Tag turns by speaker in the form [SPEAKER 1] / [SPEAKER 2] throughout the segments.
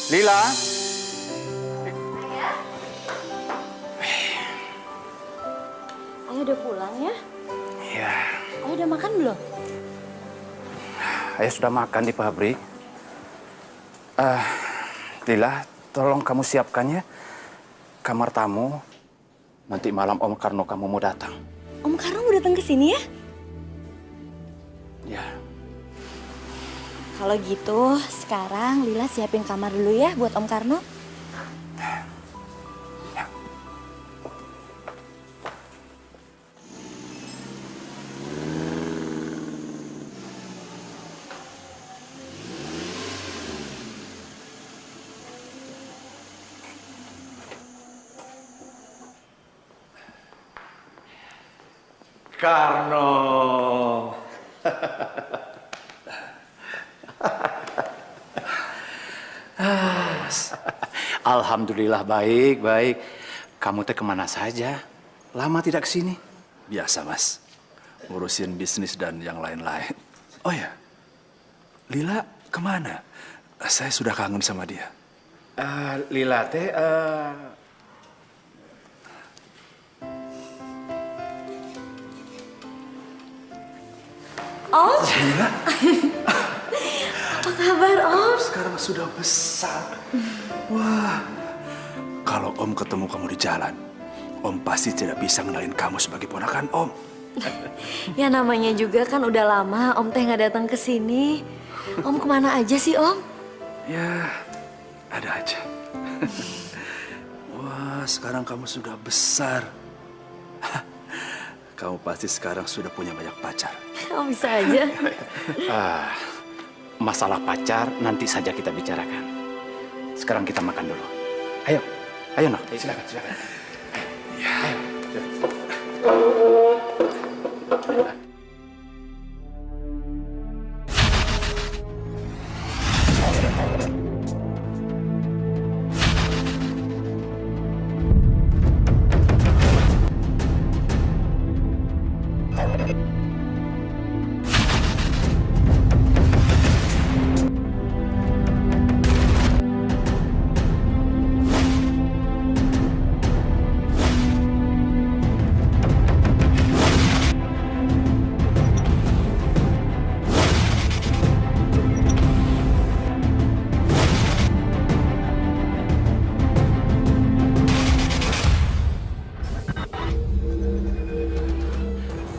[SPEAKER 1] Lila?
[SPEAKER 2] Ayah udah pulang ya?
[SPEAKER 1] Iya.
[SPEAKER 2] Ayah udah makan belum?
[SPEAKER 1] Ayah sudah makan di pabrik. Lila, tolong kamu siapkan ya kamar tamu. Nanti malam Om Karno kamu mau datang.
[SPEAKER 2] Om Karno mau datang ke sini ya?
[SPEAKER 1] Ya.
[SPEAKER 2] Kalau gitu, sekarang Lila siapin kamar dulu ya buat Om Karno.
[SPEAKER 3] Karno.
[SPEAKER 1] Alhamdulillah baik, baik. Kamu teh kemana saja? Lama tidak kesini?
[SPEAKER 3] Biasa, Mas. Ngurusin bisnis dan yang lain-lain. Oh ya, Lila kemana? Saya sudah kangen sama dia.
[SPEAKER 1] Lila teh,
[SPEAKER 2] Om,
[SPEAKER 3] Lila
[SPEAKER 2] apa kabar Om?
[SPEAKER 3] sekarang sudah besar. Wah, kalau Om ketemu kamu di jalan, Om pasti tidak bisa ngenalin kamu sebagai ponakan Om.
[SPEAKER 2] Ya namanya juga kan udah lama Om teh nggak datang ke sini. Om kemana aja sih Om?
[SPEAKER 3] Ya, ada aja. Wah, sekarang kamu sudah besar. Kamu pasti sekarang sudah punya banyak pacar.
[SPEAKER 2] Om bisa aja.
[SPEAKER 1] masalah pacar nanti saja kita bicarakan. Sekarang kita makan dulu. Ayo, ayo nak. Silakan, silakan.
[SPEAKER 3] Ya.
[SPEAKER 1] Ayo.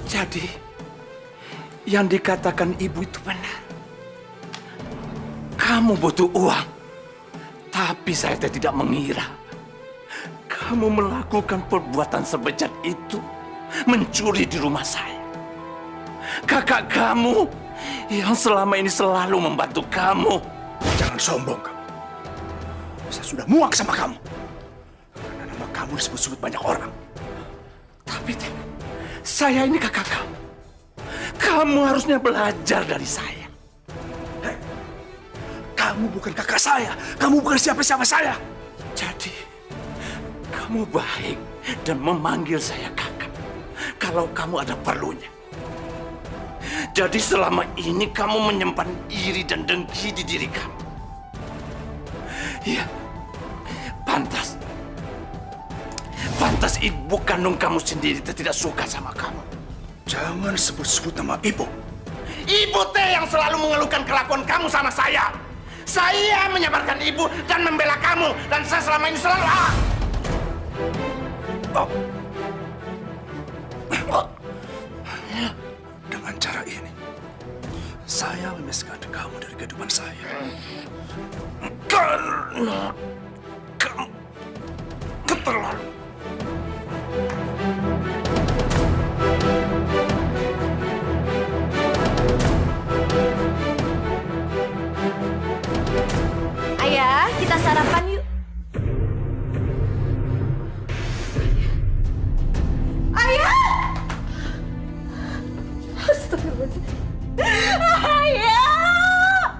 [SPEAKER 1] Jadi, yang dikatakan ibu itu benar. Kamu butuh uang, tapi saya tidak mengira kamu melakukan perbuatan sebejat itu, mencuri di rumah saya. Kakak kamu yang selama ini selalu membantu kamu.
[SPEAKER 3] Jangan sombong kamu. Saya sudah muak sama kamu. Karena nama kamu disebut-sebut banyak orang.
[SPEAKER 1] Tapi saya ini kakak kamu. Kamu harusnya belajar dari saya.
[SPEAKER 3] Hei, kamu bukan kakak saya. Kamu bukan siapa-siapa saya.
[SPEAKER 1] Jadi, kamu baik dan memanggil saya kakak kalau kamu ada perlunya. Jadi selama ini kamu menyimpan iri dan dengki di diri kamu. Iya, pantas. Pantas ibu kandung kamu sendiri tidak suka sama kamu.
[SPEAKER 3] Jangan sebut-sebut nama ibu.
[SPEAKER 1] Ibu teh yang selalu mengeluhkan kelakuan kamu sama saya. Saya menyabarkan ibu dan membela kamu. Dan saya selama ini selalu...
[SPEAKER 3] Dengan cara ini, saya memisahkan kamu dari kehidupan saya.
[SPEAKER 1] Karena kamu keterlaluan.
[SPEAKER 2] Ayah, kita sarapan yuk. Ayah! Astagfirullahaladzim. Ayah!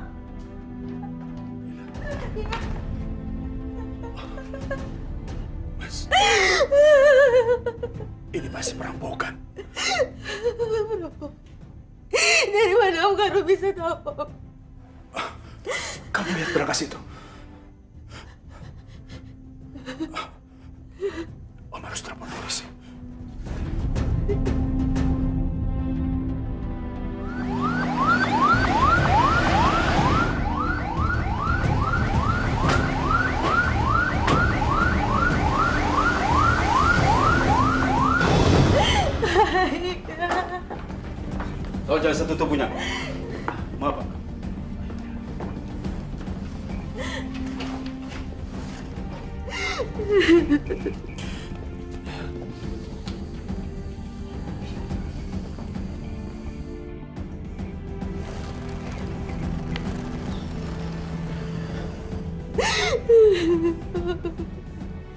[SPEAKER 3] Mas, ini pasti perampokan.
[SPEAKER 2] Dari mana Om Karno bisa tahu?
[SPEAKER 3] Kamu lihat berangkas itu. Om harus telepon polisi.
[SPEAKER 4] Kau jangan sentuh tubuhnya. Maaf, Pak.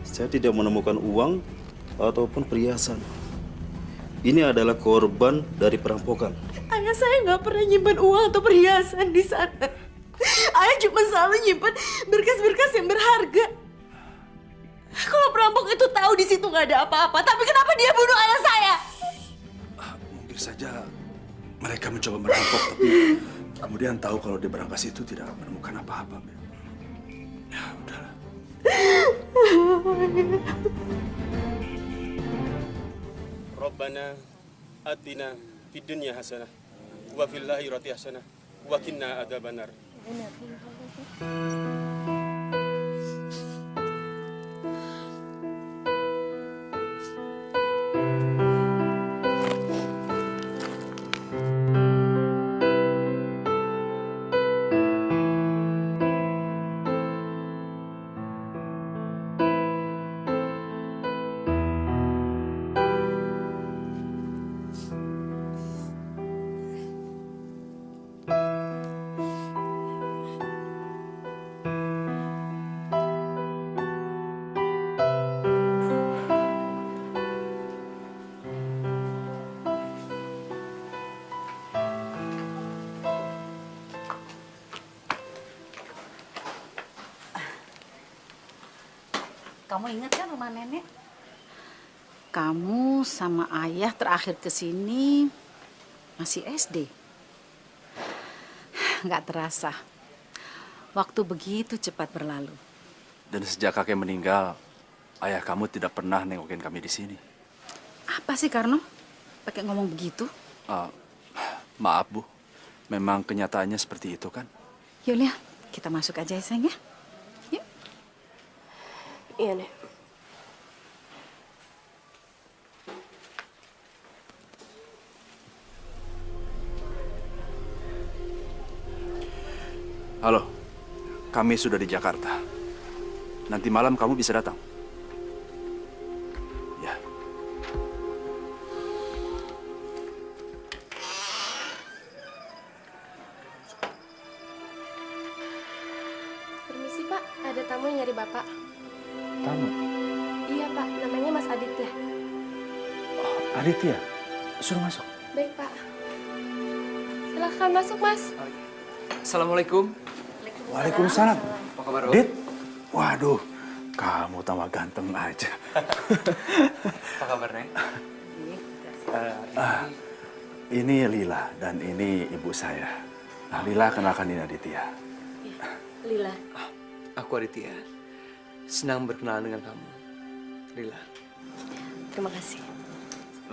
[SPEAKER 4] Saya tidak menemukan uang ataupun perhiasan. Ini adalah korban dari perampokan.
[SPEAKER 2] Ayah saya nggak pernah nyimpan uang atau perhiasan di sana. Ayah cuma selalu nyimpan berkas-berkas yang berharga. Kalau perampok itu tahu di situ nggak ada apa-apa, tapi kenapa dia bunuh ayah saya?
[SPEAKER 3] Mungkin saja mereka mencoba merampok, tapi kemudian tahu kalau di berangkas itu tidak menemukan apa-apa. Ya, udahlah.
[SPEAKER 4] Rabbana atina fid dunya hasanah wa fil akhirati hasanah wa qina adzabannar.
[SPEAKER 5] Kamu ingat kan rumah nenek? Kamu sama ayah terakhir ke sini masih SD. Nggak terasa. Waktu begitu cepat berlalu.
[SPEAKER 3] Dan sejak kakek meninggal, ayah kamu tidak pernah nengokin kami di sini.
[SPEAKER 5] Apa sih, Karno? Pakai ngomong begitu?
[SPEAKER 3] Maaf, Bu. Memang kenyataannya seperti itu, kan?
[SPEAKER 5] Yuk, Lia, kita masuk aja ya, sayang ya. Yuk.
[SPEAKER 2] Iya, Nek.
[SPEAKER 3] Halo, kami sudah di Jakarta. Nanti malam kamu bisa datang. Ya.
[SPEAKER 6] Permisi Pak, ada tamu yang nyari Bapak.
[SPEAKER 3] Tamu?
[SPEAKER 6] Iya Pak, namanya Mas Aditya.
[SPEAKER 3] Oh, Aditya, suruh masuk.
[SPEAKER 6] Baik Pak. Silahkan masuk Mas.
[SPEAKER 7] Assalamualaikum.
[SPEAKER 3] Waalaikumsalam.
[SPEAKER 7] Apa kabar, Om?
[SPEAKER 3] Dit, waduh, kamu tambah ganteng aja.
[SPEAKER 7] Apa kabar, Neng?
[SPEAKER 3] Ini Lila dan ini ibu saya. Nah, Lila kenalkan ini Aditya.
[SPEAKER 2] Lila.
[SPEAKER 7] Aku Aditya. Senang berkenalan dengan kamu. Lila.
[SPEAKER 2] Terima kasih.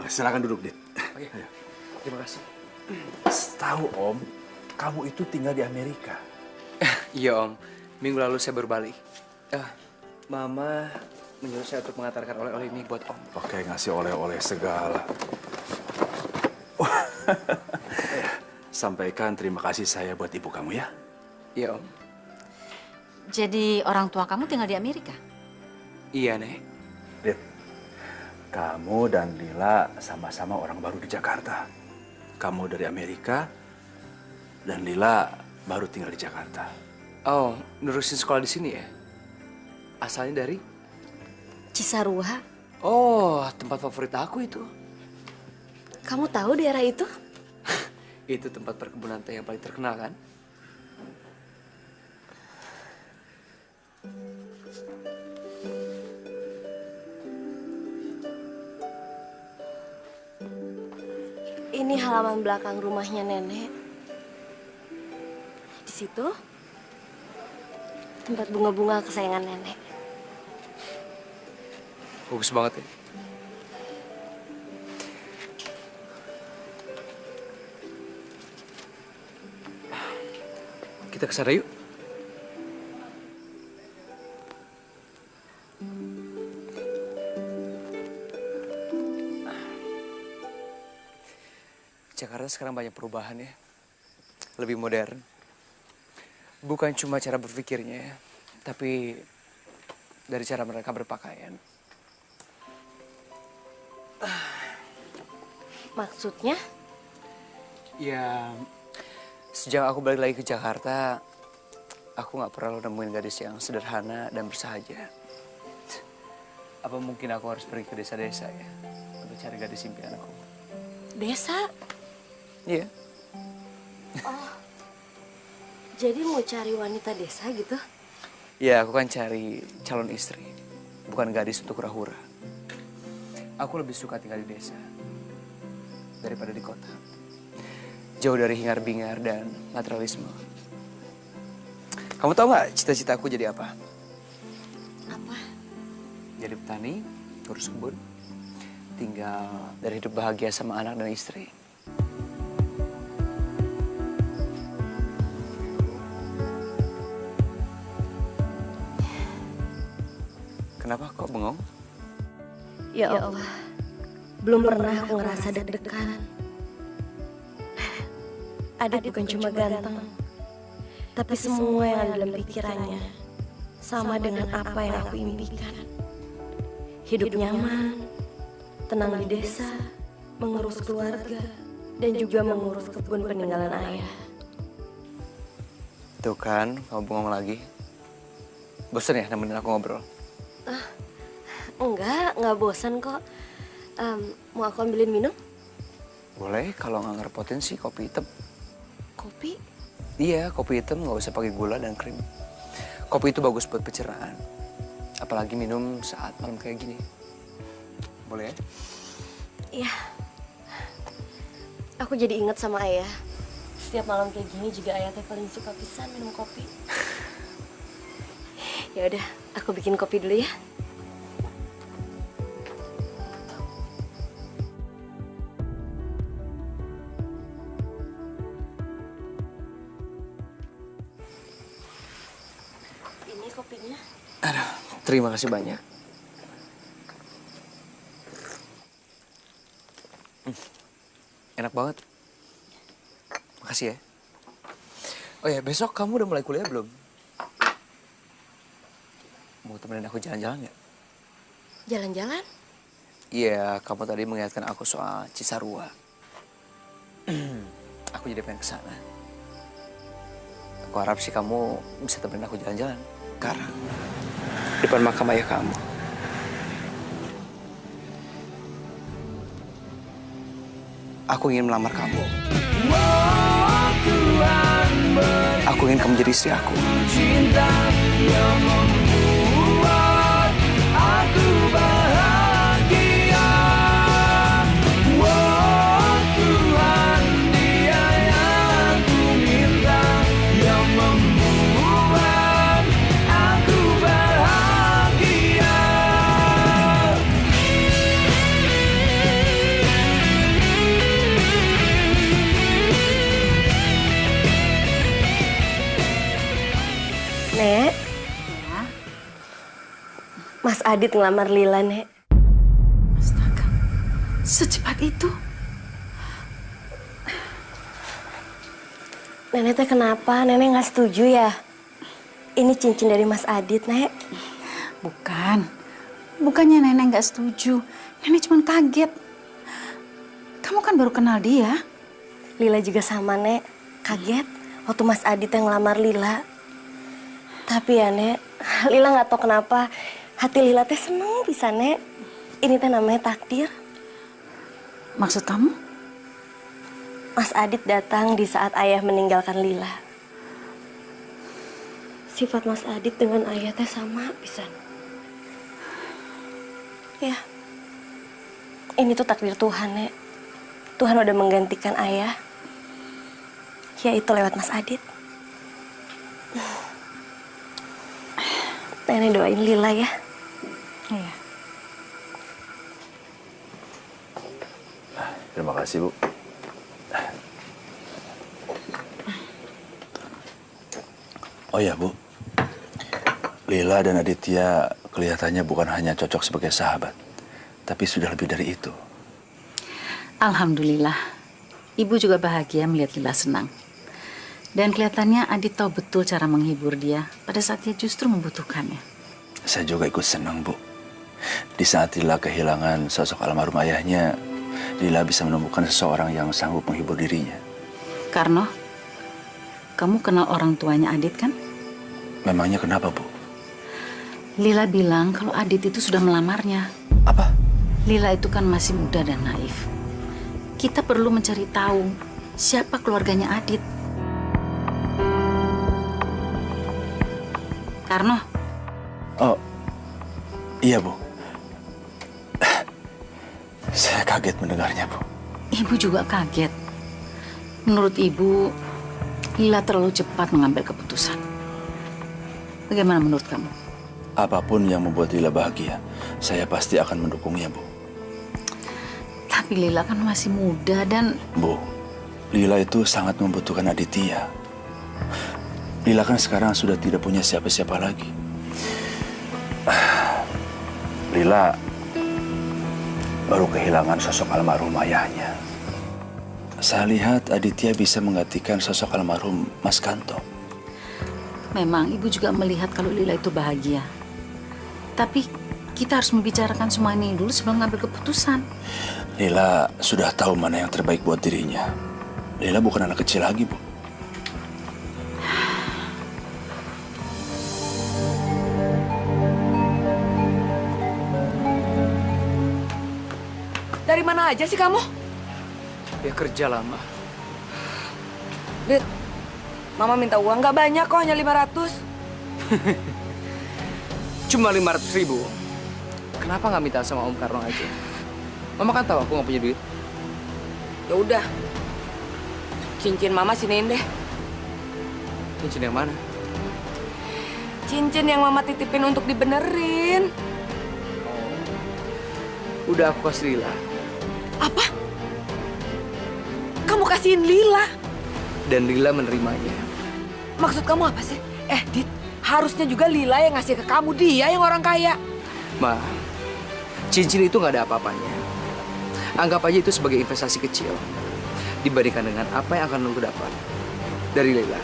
[SPEAKER 3] Silakan duduk, Dit.
[SPEAKER 7] Oke. Terima kasih.
[SPEAKER 3] Tahu Om, kamu itu tinggal di Amerika.
[SPEAKER 7] Iya, Om. Minggu lalu saya baru balik. Mama menyuruh saya untuk mengantarkan oleh-oleh ini buat Om.
[SPEAKER 3] Oke, ngasih oleh-oleh segala. Sampaikan terima kasih saya buat ibu kamu ya.
[SPEAKER 7] Iya, Om.
[SPEAKER 5] Jadi orang tua kamu tinggal di Amerika?
[SPEAKER 7] Iya, Nek.
[SPEAKER 3] Dit, kamu dan Lila sama-sama orang baru di Jakarta. Kamu dari Amerika dan Lila baru tinggal di Jakarta.
[SPEAKER 7] Oh, nerusin sekolah di sini ya? Asalnya dari?
[SPEAKER 2] Cisarua.
[SPEAKER 7] Oh, tempat favorit aku itu.
[SPEAKER 2] Kamu tahu daerah itu?
[SPEAKER 7] Itu tempat perkebunan teh yang paling terkenal, kan?
[SPEAKER 2] Ini halaman belakang rumahnya nenek. Di situ tempat bunga-bunga kesayangan nenek.
[SPEAKER 7] Bagus banget ya. Kita ke sana yuk. Jakarta sekarang banyak perubahan ya. Lebih modern. Bukan cuma cara berpikirnya, tapi dari cara mereka berpakaian.
[SPEAKER 6] Maksudnya?
[SPEAKER 7] Ya, sejak aku balik lagi ke Jakarta, aku nggak pernah nemuin gadis yang sederhana dan bersahaja. Apa mungkin aku harus pergi ke desa-desa ya, untuk cari gadis impian aku?
[SPEAKER 6] Desa?
[SPEAKER 7] Iya.
[SPEAKER 6] Oh, jadi mau cari wanita desa gitu?
[SPEAKER 7] Ya, aku kan cari calon istri, bukan gadis untuk hura-hura. Aku lebih suka tinggal di desa daripada di kota. Jauh dari hingar-bingar dan materialisme. Kamu tahu nggak cita-cita aku jadi apa?
[SPEAKER 6] Apa?
[SPEAKER 7] Jadi petani, urus kebun, tinggal dari hidup bahagia sama anak dan istri. Kenapa kok bengong?
[SPEAKER 6] Ya Allah, belum pernah aku ngerasa deg-degan. Adit bukan cuma ganteng, tapi semua yang ada dalam pikirannya sama dengan apa yang aku impikan. Hidup nyaman, tenang di desa, mengurus keluarga, dan juga mengurus kebun peninggalan ayah.
[SPEAKER 7] Tuh kan, kamu bengong lagi. Bosan ya nemenin aku ngobrol?
[SPEAKER 6] Enggak bosan kok. Mau aku ambilin minum?
[SPEAKER 7] Boleh, kalau nggak ngerepotin sih kopi hitam.
[SPEAKER 6] Kopi?
[SPEAKER 7] Iya, kopi hitam nggak usah pakai gula dan krim. Kopi itu bagus buat pencernaan. Apalagi minum saat malam kayak gini. Boleh ya?
[SPEAKER 6] Iya. Aku jadi inget sama ayah. Setiap malam kayak gini juga ayah teh paling suka pisan minum kopi. Ya udah, aku bikin kopi dulu ya. Ini kopinya.
[SPEAKER 7] Aduh, terima kasih banyak. Enak banget. Makasih ya. Oh ya, besok kamu udah mulai kuliah belum? Mau temenin aku jalan-jalan nggak?
[SPEAKER 6] Jalan-jalan?
[SPEAKER 7] Iya, kamu tadi mengingatkan aku soal Cisarua. Aku jadi pengen kesana. Aku harap sih kamu bisa temenin aku jalan-jalan. Sekarang, depan makam ayah kamu. Aku ingin melamar kamu. Aku ingin kamu jadi istri aku.
[SPEAKER 6] Nek, Mas Adit ngelamar Lila, Nek.
[SPEAKER 5] Astaga, secepat itu?
[SPEAKER 6] Nenek teh kenapa? Nenek nggak setuju ya? Ini cincin dari Mas Adit, Nek.
[SPEAKER 5] Bukannya Nenek nggak setuju. Nenek cuma kaget. Kamu kan baru kenal dia.
[SPEAKER 6] Lila juga sama, Nek. Kaget waktu Mas Adit yang ngelamar Lila. Tapi ya, Nek, Lila nggak tahu kenapa hati Lila teh seneng bisa, Nek. Ini teh namanya takdir.
[SPEAKER 5] Maksud kamu?
[SPEAKER 6] Mas Adit datang di saat ayah meninggalkan Lila. Sifat Mas Adit dengan ayah teh sama pisan. Ya, ini tuh takdir Tuhan, Nek. Tuhan udah menggantikan ayah, yaitu lewat Mas Adit. Nenek doain Lila ya.
[SPEAKER 5] Iya.
[SPEAKER 3] Terima kasih, Bu. Oh ya, Bu. Lila dan Aditya kelihatannya bukan hanya cocok sebagai sahabat, tapi sudah lebih dari itu.
[SPEAKER 5] Alhamdulillah. Ibu juga bahagia melihat Lila senang. Dan kelihatannya Adit tahu betul cara menghibur dia pada saat dia justru membutuhkannya.
[SPEAKER 3] Saya juga ikut senang, Bu. Di saat Lila kehilangan sosok almarhum ayahnya, Lila bisa menemukan seseorang yang sanggup menghibur dirinya.
[SPEAKER 5] Karno, kamu kenal orang tuanya Adit kan?
[SPEAKER 3] Memangnya kenapa, Bu?
[SPEAKER 5] Lila bilang kalau Adit itu sudah melamarnya.
[SPEAKER 3] Apa?
[SPEAKER 5] Lila itu kan masih muda dan naif. Kita perlu mencari tahu siapa keluarganya Adit. Karno.
[SPEAKER 3] Oh, iya, Bu. Saya kaget mendengarnya, Bu.
[SPEAKER 5] Ibu juga kaget. Menurut Ibu, Lila terlalu cepat mengambil keputusan. Bagaimana menurut kamu?
[SPEAKER 3] Apapun yang membuat Lila bahagia, saya pasti akan mendukungnya, Bu.
[SPEAKER 5] Tapi Lila kan masih muda dan...
[SPEAKER 3] Bu, Lila itu sangat membutuhkan Aditya. Lila kan sekarang sudah tidak punya siapa-siapa lagi. Lila baru kehilangan sosok almarhum ayahnya. Saya lihat Aditya bisa menggantikan sosok almarhum Mas Kanto.
[SPEAKER 5] Memang Ibu juga melihat kalau Lila itu bahagia. Tapi kita harus membicarakan semua ini dulu sebelum mengambil keputusan.
[SPEAKER 3] Lila sudah tahu mana yang terbaik buat dirinya. Lila bukan anak kecil lagi, Bu.
[SPEAKER 8] Dari mana aja sih kamu?
[SPEAKER 7] Ya kerja lama.
[SPEAKER 8] Dit, Mama minta uang nggak banyak kok, hanya 500.
[SPEAKER 7] Cuma 500.000. Kenapa nggak minta sama Om Karno aja? Mama kan tahu aku nggak punya duit.
[SPEAKER 8] Ya udah, cincin Mama siniin deh.
[SPEAKER 7] Cincin yang mana?
[SPEAKER 8] Cincin yang Mama titipin untuk dibenerin.
[SPEAKER 7] Udah aku kasih Lila.
[SPEAKER 8] Apa? Kamu kasihin Lila?
[SPEAKER 7] Dan Lila menerimanya.
[SPEAKER 8] Maksud kamu apa sih? Dit, harusnya juga Lila yang ngasih ke kamu, dia yang orang kaya.
[SPEAKER 7] Ma, cincin itu nggak ada apa-apanya. Anggap aja itu sebagai investasi kecil dibandingkan dengan apa yang akan lu dapat dari Lila.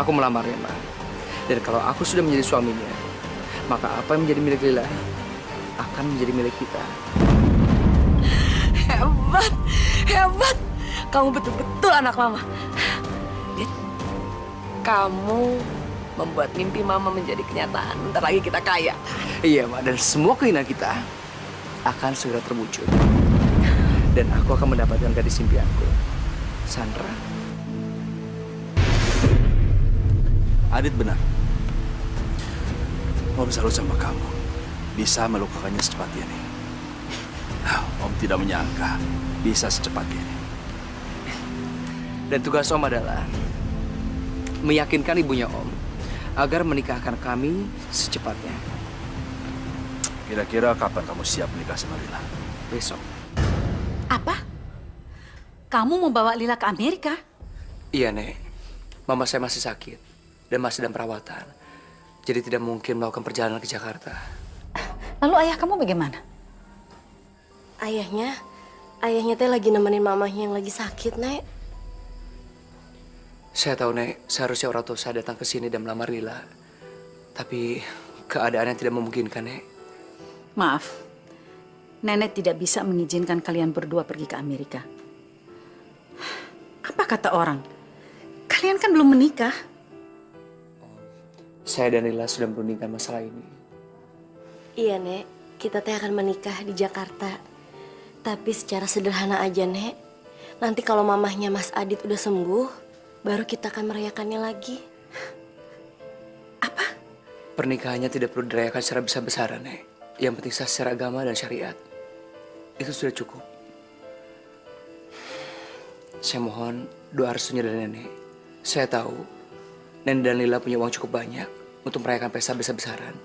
[SPEAKER 7] Aku melamarnya, Ma. Dan kalau aku sudah menjadi suaminya, maka apa yang menjadi milik Lila akan menjadi milik kita.
[SPEAKER 8] Hebat, hebat. Kamu betul-betul anak Mama. Dit, kamu membuat mimpi Mama menjadi kenyataan. Bentar lagi kita kaya.
[SPEAKER 7] Iya, Ma. Dan semua keinginan kita akan segera terwujud. Dan aku akan mendapatkan gadis impianku, Sandra.
[SPEAKER 3] Adit benar. Om salut sama kamu. Bisa melukakannya secepat ini. Om tidak menyangka bisa secepat ini.
[SPEAKER 7] Dan tugas Om adalah meyakinkan ibunya Om agar menikahkan kami secepatnya.
[SPEAKER 3] Kira-kira kapan kamu siap menikah sama Lila?
[SPEAKER 7] Besok.
[SPEAKER 5] Apa? Kamu mau bawa Lila ke Amerika?
[SPEAKER 7] Iya, Nek. Mama saya masih sakit dan masih dalam perawatan. Jadi tidak mungkin melakukan perjalanan ke Jakarta.
[SPEAKER 5] Lalu ayah kamu bagaimana?
[SPEAKER 6] Ayahnya teh lagi nemenin mamahnya yang lagi sakit, Nek.
[SPEAKER 7] Saya tahu, Nek, seharusnya orang tua saya datang ke sini dan melamar Lila. Tapi keadaan yang tidak memungkinkan, Nek.
[SPEAKER 5] Maaf, Nenek tidak bisa mengizinkan kalian berdua pergi ke Amerika. Apa kata orang? Kalian kan belum menikah.
[SPEAKER 7] Saya dan Lila sudah merundingkan masalah ini.
[SPEAKER 6] Iya, Nek. Kita teh akan menikah di Jakarta. Tapi secara sederhana aja, Nek. Nanti kalau mamahnya Mas Adit udah sembuh, baru kita akan merayakannya lagi.
[SPEAKER 5] Apa?
[SPEAKER 7] Pernikahannya tidak perlu dirayakan secara besar-besaran, Nek. Yang penting sah secara agama dan syariat. Itu sudah cukup. Saya mohon doa restunya dari Nenek. Saya tahu Nenek dan Lila punya uang cukup banyak untuk merayakan pesta besar-besaran.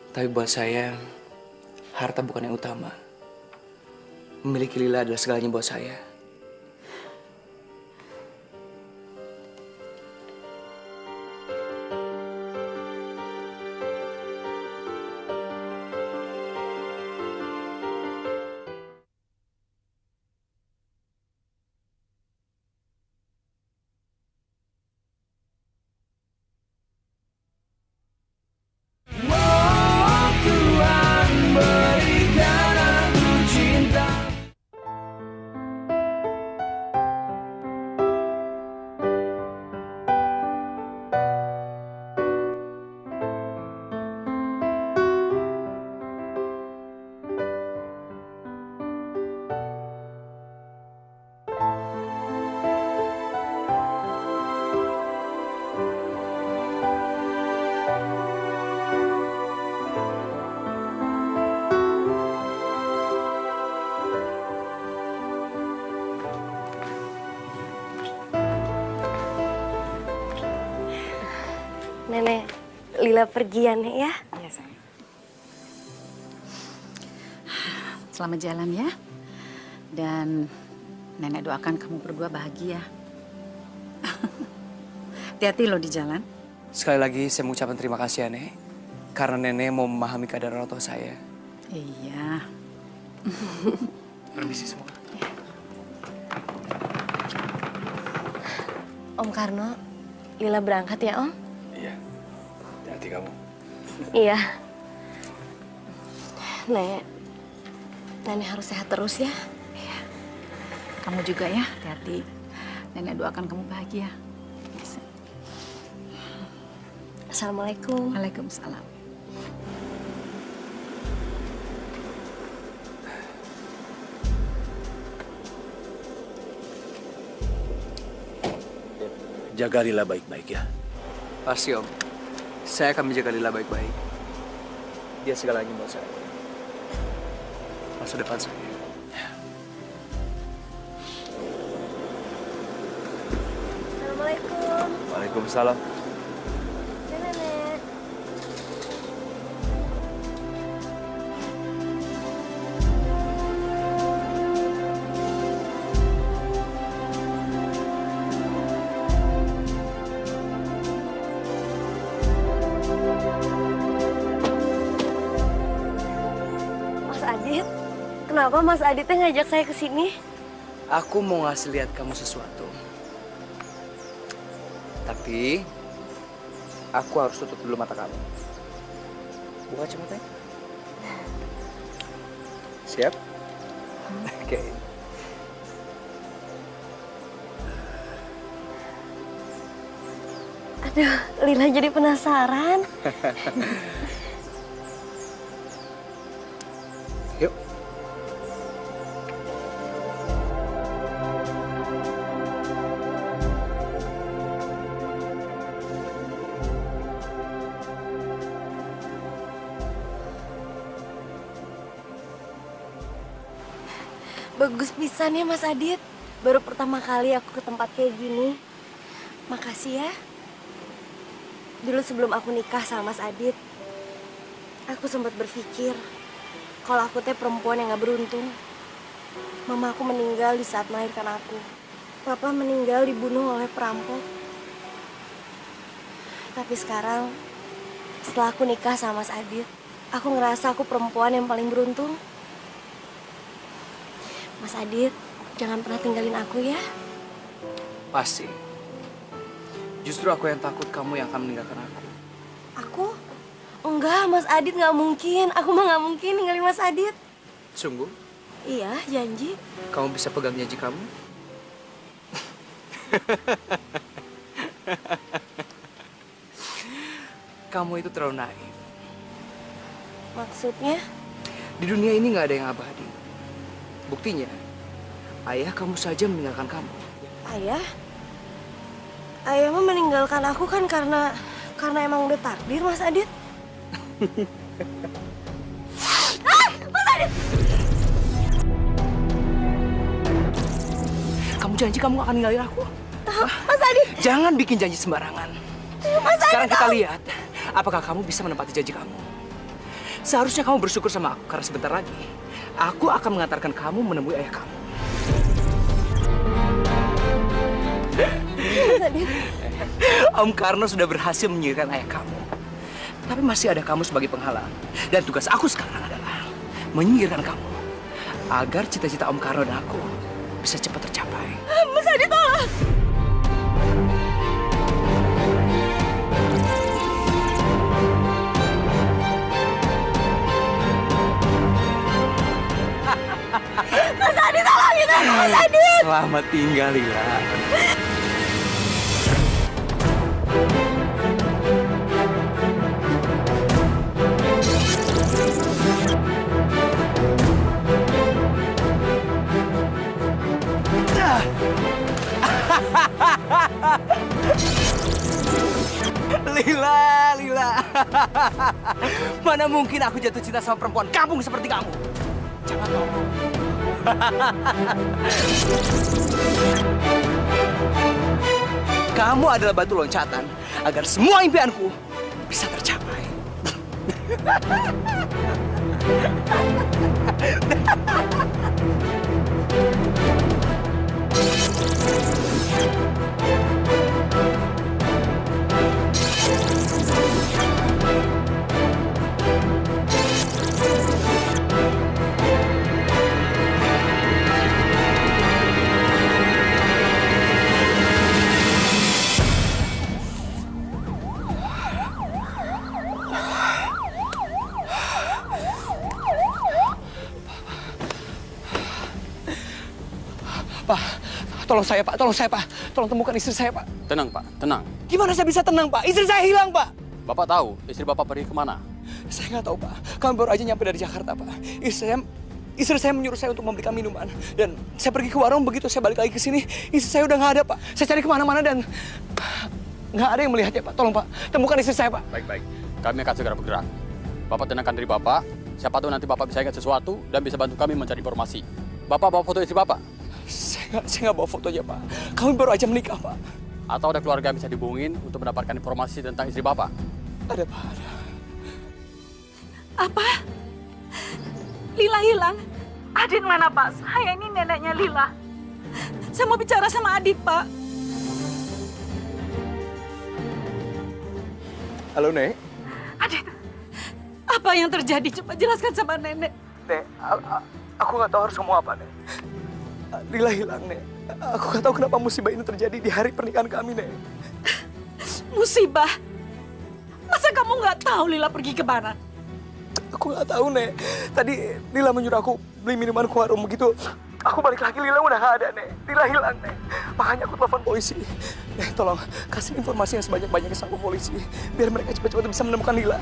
[SPEAKER 7] Tapi buat saya, harta bukan yang utama. Memiliki Lila adalah segalanya buat saya.
[SPEAKER 6] Nenek, Lila pergi ya, Nek ya?
[SPEAKER 5] Iya, sayang. Selamat jalan ya. Dan Nenek doakan kamu berdua bahagia. Hati-hati loh di jalan.
[SPEAKER 7] Sekali lagi saya mengucapkan terima kasih ya, Nek. Karena Nenek mau memahami keadaan orang tua saya.
[SPEAKER 5] Iya.
[SPEAKER 7] Permisi semua.
[SPEAKER 6] Om Karno, Lila berangkat ya, Om?
[SPEAKER 3] Iya. Hati-hati kamu.
[SPEAKER 6] Iya. Nek, Nenek harus sehat terus ya.
[SPEAKER 5] Iya. Kamu juga ya, hati-hati. Nenek doakan kamu bahagia.
[SPEAKER 6] Assalamualaikum.
[SPEAKER 5] Waalaikumsalam.
[SPEAKER 3] Jaga Lila baik-baik ya.
[SPEAKER 7] Pasti Om. Saya akan menjaga Lila baik-baik. Dia segalanya buat saya. Masa depan saya.
[SPEAKER 6] Assalamualaikum.
[SPEAKER 3] Waalaikumsalam.
[SPEAKER 6] Nenek. Mas Adit, kenapa Mas Aditnya ngajak saya ke sini?
[SPEAKER 7] Aku mau ngasih lihat kamu sesuatu. Tapi aku harus tutup dulu mata kamu. Buka kacamatanya. Siap? Oke.
[SPEAKER 6] Aduh, Lila jadi penasaran.
[SPEAKER 7] Yuk.
[SPEAKER 6] Bagus pisan ya Mas Adit. Baru pertama kali aku ke tempat kayak gini. Makasih ya. Dulu sebelum aku nikah sama Mas Adit, aku sempat berpikir kalau aku teh perempuan yang gak beruntung. Mama aku meninggal di saat melahirkan aku. Papa meninggal dibunuh oleh perampok. Tapi sekarang, setelah aku nikah sama Mas Adit, aku ngerasa aku perempuan yang paling beruntung. Mas Adit, jangan pernah tinggalin aku ya.
[SPEAKER 7] Pasti. Justru aku yang takut kamu yang akan meninggalkan aku.
[SPEAKER 6] Aku? Enggak, Mas Adit nggak mungkin. Aku mah nggak mungkin ninggalin Mas Adit.
[SPEAKER 7] Sungguh?
[SPEAKER 6] Iya, janji.
[SPEAKER 7] Kamu bisa pegang janji kamu? Kamu itu terlalu naif.
[SPEAKER 6] Maksudnya?
[SPEAKER 7] Di dunia ini nggak ada yang abadi. Buktinya, ayah kamu saja meninggalkan kamu.
[SPEAKER 6] Ayah? Ayah mah meninggalkan aku kan karena emang udah takdir, Mas Adit. Mas Adit!
[SPEAKER 7] Kamu janji kamu gak akan ninggalin aku?
[SPEAKER 6] Mas Adit!
[SPEAKER 7] Jangan bikin janji sembarangan.
[SPEAKER 6] Mas Adit!
[SPEAKER 7] Sekarang kita lihat, apakah kamu bisa menepati janji kamu. Seharusnya kamu bersyukur sama aku karena sebentar lagi aku akan mengantarkan kamu menemui ayah kamu. Om Karno sudah berhasil menyingkirkan ayah kamu. Tapi masih ada kamu sebagai penghalang. Dan tugas aku sekarang adalah menyingkirkan kamu. Agar cita-cita Om Karno dan aku bisa cepat tercapai.
[SPEAKER 2] Mas Adit, tolong! Mas Adit, tolongin aku, Mas Adit!
[SPEAKER 7] Selamat tinggal, Lila. Lila. Mana mungkin aku jatuh cinta sama perempuan kampung seperti kamu? Jangan ngomong. Kamu adalah batu loncatan agar semua impianku bisa tercapai. Tolong saya, Pak. Tolong temukan istri saya, Pak.
[SPEAKER 4] Tenang, Pak. Tenang.
[SPEAKER 7] Gimana saya bisa tenang, Pak? Istri saya hilang, Pak.
[SPEAKER 4] Bapak tahu istri Bapak pergi kemana?
[SPEAKER 7] Saya nggak tahu, Pak. Kami baru aja nyampe dari Jakarta, Pak. Istri saya menyuruh saya untuk membelikan minuman. Dan saya pergi ke warung, begitu saya balik lagi ke sini, istri saya udah nggak ada, Pak. Saya cari kemana-mana dan nggak ada yang melihatnya, Pak. Tolong, Pak. Temukan istri saya, Pak.
[SPEAKER 4] Baik. Kami akan segera bergerak. Bapak tenangkan diri Bapak. Siapa tahu nanti Bapak bisa ingat sesuatu dan bisa bantu kami mencari informasi. Bapak bawa foto istri Bapak?
[SPEAKER 7] Saya nggak bawa fotonya, Pak. Kami baru aja menikah, Pak.
[SPEAKER 4] Atau ada keluarga yang bisa dihubungin untuk mendapatkan informasi tentang istri Bapak?
[SPEAKER 7] Ada, Pak. Ada.
[SPEAKER 5] Apa? Lila hilang? Adit mana, Pak? Saya ini neneknya Lila. Saya mau bicara sama Adit, Pak.
[SPEAKER 7] Halo, Nek.
[SPEAKER 5] Adit, apa yang terjadi? Coba jelaskan sama Nenek.
[SPEAKER 7] Nek, aku nggak tahu harus ngomong apa, Nek. Lila hilang, Nek. Aku nggak tahu kenapa musibah ini terjadi di hari pernikahan kami, Nek.
[SPEAKER 5] Musibah? Masa kamu nggak tahu Lila pergi ke mana?
[SPEAKER 7] Aku nggak tahu, Nek. Tadi Lila menyuruh aku beli minuman ke warung begitu. Aku balik lagi, Lila udah nggak ada, Nek. Lila hilang, Nek. Makanya aku telepon polisi. Nek, tolong kasih informasi yang sebanyak-banyaknya sama polisi. Biar mereka cepat-cepat bisa menemukan Lila.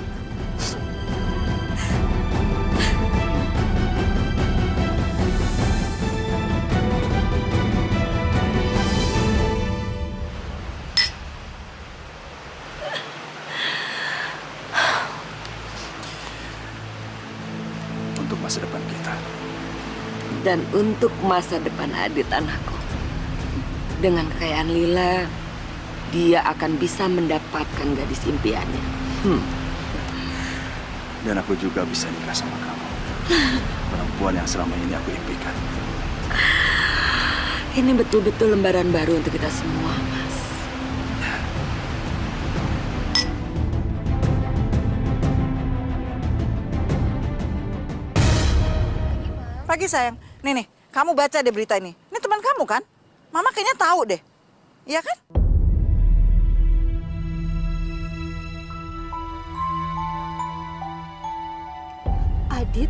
[SPEAKER 7] Untuk masa depan kita.
[SPEAKER 8] Dan untuk masa depan Adit anakku. Dengan kekayaan Lila, dia akan bisa mendapatkan gadis impiannya.
[SPEAKER 3] Dan aku juga bisa nikah sama kamu. Perempuan yang selama ini aku impikan.
[SPEAKER 8] Ini betul-betul lembaran baru untuk kita semua, Mas.
[SPEAKER 9] Pagi sayang, nih, kamu baca deh berita ini. Ini teman kamu kan? Mama kayaknya tahu deh, iya kan?
[SPEAKER 2] Adit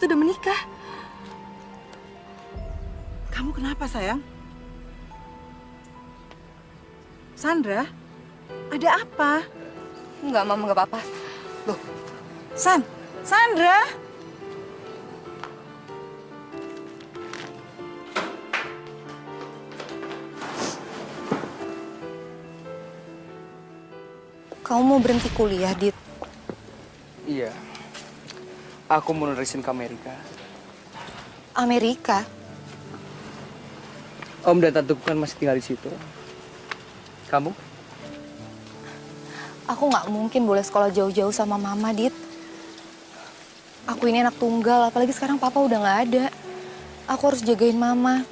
[SPEAKER 2] udah menikah.
[SPEAKER 9] Kamu kenapa sayang? Sandra, ada apa?
[SPEAKER 8] Enggak, Mama, enggak apa-apa.
[SPEAKER 9] Loh, Sandra?
[SPEAKER 6] Kamu mau berhenti kuliah, Dit?
[SPEAKER 7] Iya. Aku mau nerusin ke Amerika.
[SPEAKER 6] Amerika?
[SPEAKER 7] Om dan tanteku kan masih tinggal di situ. Kamu?
[SPEAKER 10] Aku nggak mungkin boleh sekolah jauh-jauh sama Mama, Dit. Aku ini anak tunggal, apalagi sekarang Papa udah nggak ada. Aku harus jagain Mama.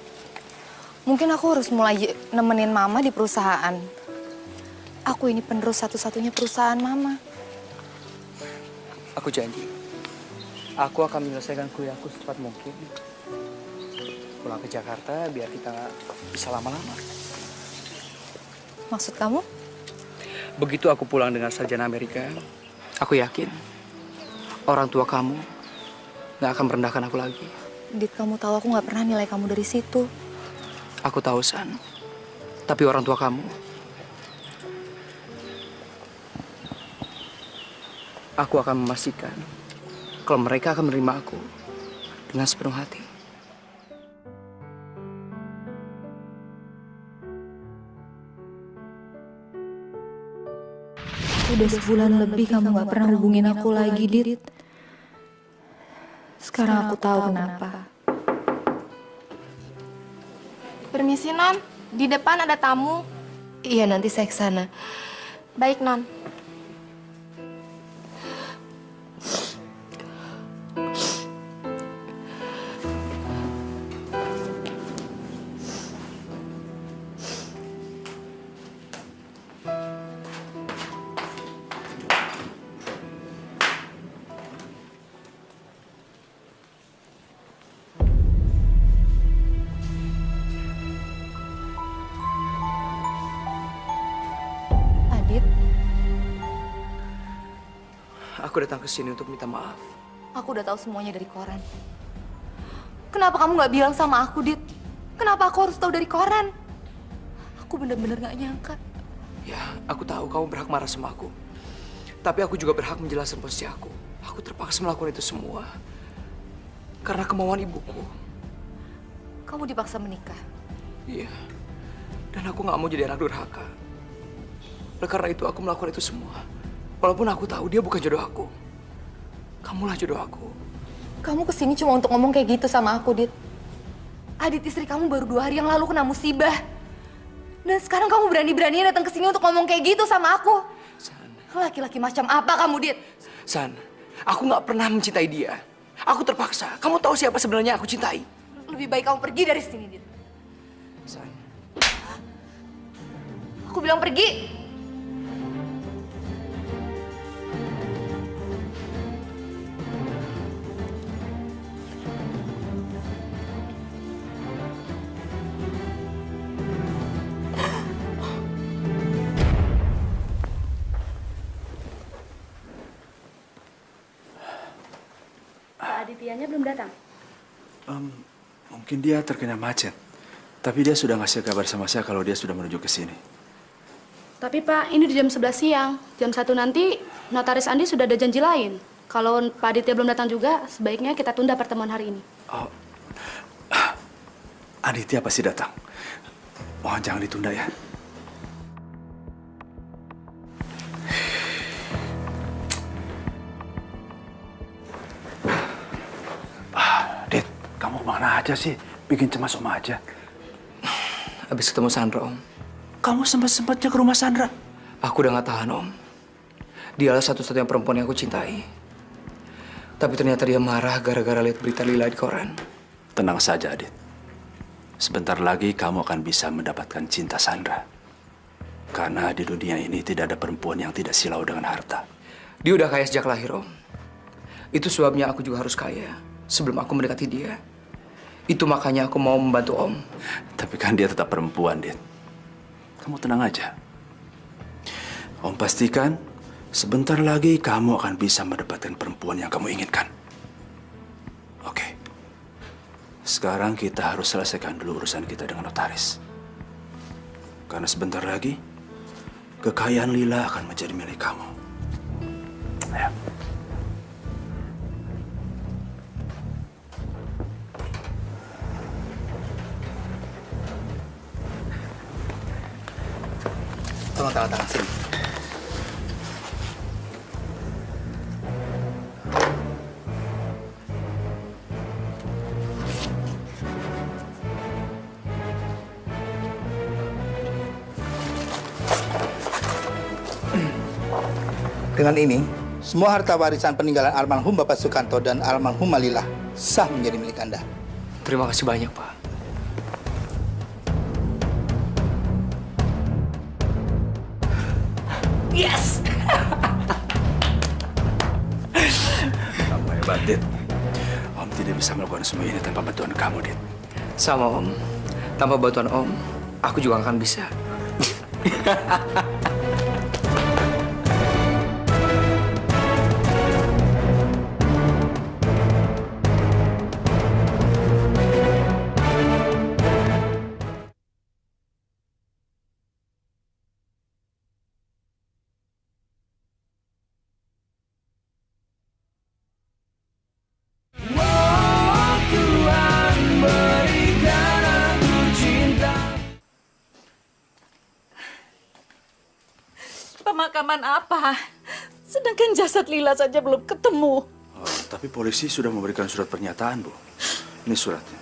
[SPEAKER 10] Mungkin aku harus mulai nemenin Mama di perusahaan. Aku ini penerus satu-satunya perusahaan Mama.
[SPEAKER 7] Aku janji, aku akan menyelesaikan kuliahku secepat mungkin. Pulang ke Jakarta biar kita nggak bisa lama-lama.
[SPEAKER 10] Maksud kamu?
[SPEAKER 7] Begitu aku pulang dengan sarjana Amerika, aku yakin orang tua kamu nggak akan merendahkan aku lagi.
[SPEAKER 10] Dit, kamu tahu aku nggak pernah nilai kamu dari situ.
[SPEAKER 7] Aku tahu, San. Tapi orang tua kamu, aku akan memastikan kalau mereka akan menerima aku dengan sepenuh hati.
[SPEAKER 10] Udah sebulan lebih kamu gak pernah hubungin aku lagi, Dit. Sekarang aku tahu kenapa.
[SPEAKER 6] Permisi, Non. Di depan ada tamu.
[SPEAKER 10] Iya, nanti saya kesana.
[SPEAKER 6] Baik, Non.
[SPEAKER 10] Adit,
[SPEAKER 7] Aku datang ke sini untuk minta maaf.
[SPEAKER 10] aku udah tahu semuanya dari koran. Kenapa kamu gak bilang sama aku, Dit? Kenapa aku harus tahu dari koran? Aku bener-bener gak nyangka.
[SPEAKER 7] Ya, aku tahu kamu berhak marah sama aku. Tapi aku juga berhak menjelaskan posisi aku. Aku terpaksa melakukan itu semua karena kemauan ibuku.
[SPEAKER 10] Kamu dipaksa menikah.
[SPEAKER 7] Iya. Dan aku gak mau jadi anak durhaka. Oleh karena itu aku melakukan itu semua. Walaupun aku tahu dia bukan jodoh aku. Kamulah jodoh aku.
[SPEAKER 10] Kamu kesini cuma untuk ngomong kayak gitu sama aku, Dit. Adit, istri kamu baru 2 hari yang lalu kena musibah. Dan sekarang kamu berani-beraninya datang ke sini untuk ngomong kayak gitu sama aku.
[SPEAKER 7] San.
[SPEAKER 10] Laki-laki macam apa kamu, Dit?
[SPEAKER 7] San, aku nggak pernah mencintai dia. Aku terpaksa. Kamu tahu siapa sebenarnya aku cintai?
[SPEAKER 10] Lebih baik kamu pergi dari sini, Dit.
[SPEAKER 7] San.
[SPEAKER 10] Aku bilang pergi.
[SPEAKER 11] Pak Adityanya belum datang?
[SPEAKER 3] Mungkin dia terkena macet. Tapi dia sudah ngasih kabar sama saya kalau dia sudah menuju ke sini.
[SPEAKER 11] Tapi Pak, ini di jam 11 siang. Jam 1 nanti Notaris Andi sudah ada janji lain. Kalau Pak Aditya belum datang juga, sebaiknya kita tunda pertemuan hari ini.
[SPEAKER 3] Oh, Aditya pasti datang. Mohon jangan ditunda ya. Dit, kamu kemana aja sih? Bikin cemas Om aja.
[SPEAKER 7] Habis ketemu Sandra, Om.
[SPEAKER 3] Kamu sempat-sempatnya ke rumah Sandra?
[SPEAKER 7] Aku udah gak tahan, Om. Dialah satu-satunya perempuan yang aku cintai. Tapi ternyata dia marah gara-gara lihat berita Lila di koran.
[SPEAKER 3] Tenang saja, Adit. Sebentar lagi kamu akan bisa mendapatkan cinta Sandra. Karena di dunia ini tidak ada perempuan yang tidak silau dengan harta.
[SPEAKER 7] Dia udah kaya sejak lahir, Om. Itu sebabnya aku juga harus kaya sebelum aku mendekati dia. Itu makanya aku mau membantu Om.
[SPEAKER 3] Tapi kan dia tetap perempuan, Dit. Kamu tenang aja. Om pastikan sebentar lagi kamu akan bisa mendapatkan perempuan yang kamu inginkan. Oke. Sekarang kita harus selesaikan dulu urusan kita dengan notaris. Karena sebentar lagi kekayaan Lila akan menjadi milik kamu. Ayo.
[SPEAKER 7] Tolong tangan sini.
[SPEAKER 12] Dengan ini, semua harta warisan peninggalan almarhum Bapak Sukanto dan almarhum Lila sah menjadi milik Anda.
[SPEAKER 7] Terima kasih banyak, Pak.
[SPEAKER 5] Yes!
[SPEAKER 3] Kamu hebat, Dit. Om tidak bisa melakukan semua ini tanpa bantuan kamu, Dit.
[SPEAKER 7] Sama Om. Tanpa bantuan Om, aku juga akan bisa.
[SPEAKER 5] Pemakaman apa? Sedangkan jasad Lila saja belum ketemu.
[SPEAKER 3] Oh, tapi polisi sudah memberikan surat pernyataan, Bu. Ini suratnya.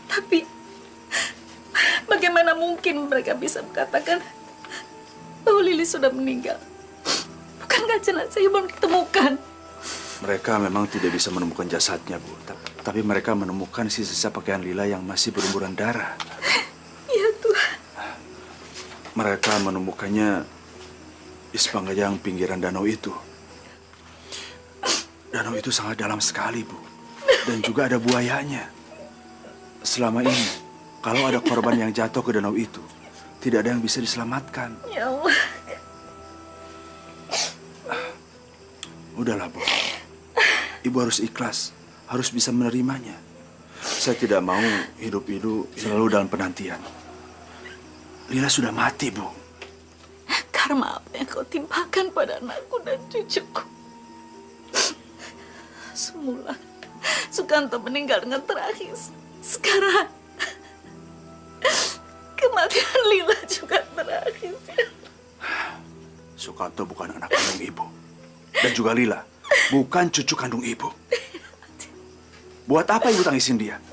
[SPEAKER 5] Tapi bagaimana mungkin mereka bisa mengatakan bahwa Lili sudah meninggal? Bukankah jenazahnya belum ditemukan?
[SPEAKER 3] Mereka memang tidak bisa menemukan jasadnya, Bu. Tapi mereka menemukan sisa-sisa pakaian Lila yang masih berlumuran darah.
[SPEAKER 5] Ya Tuhan.
[SPEAKER 3] Mereka menemukannya di sepanjang pinggiran danau itu. Danau itu sangat dalam sekali, Bu. Dan juga ada buayanya. Selama ini, kalau ada korban yang jatuh ke danau itu, tidak ada yang bisa diselamatkan.
[SPEAKER 5] Ya Allah.
[SPEAKER 3] Udahlah, Bu. Ibu harus ikhlas, harus bisa menerimanya. Saya tidak mau hidup-hidup selalu dalam penantian. Lila sudah mati, Bu.
[SPEAKER 5] Karma apa yang kau timpakan pada anakku dan cucuku? Semula Sukanto meninggal dengan tragis. Sekarang kematian Lila juga tragis.
[SPEAKER 3] Sukanto bukan anak kandung Ibu. Dan juga Lila bukan cucu kandung Ibu. Buat apa Ibu tangisin dia?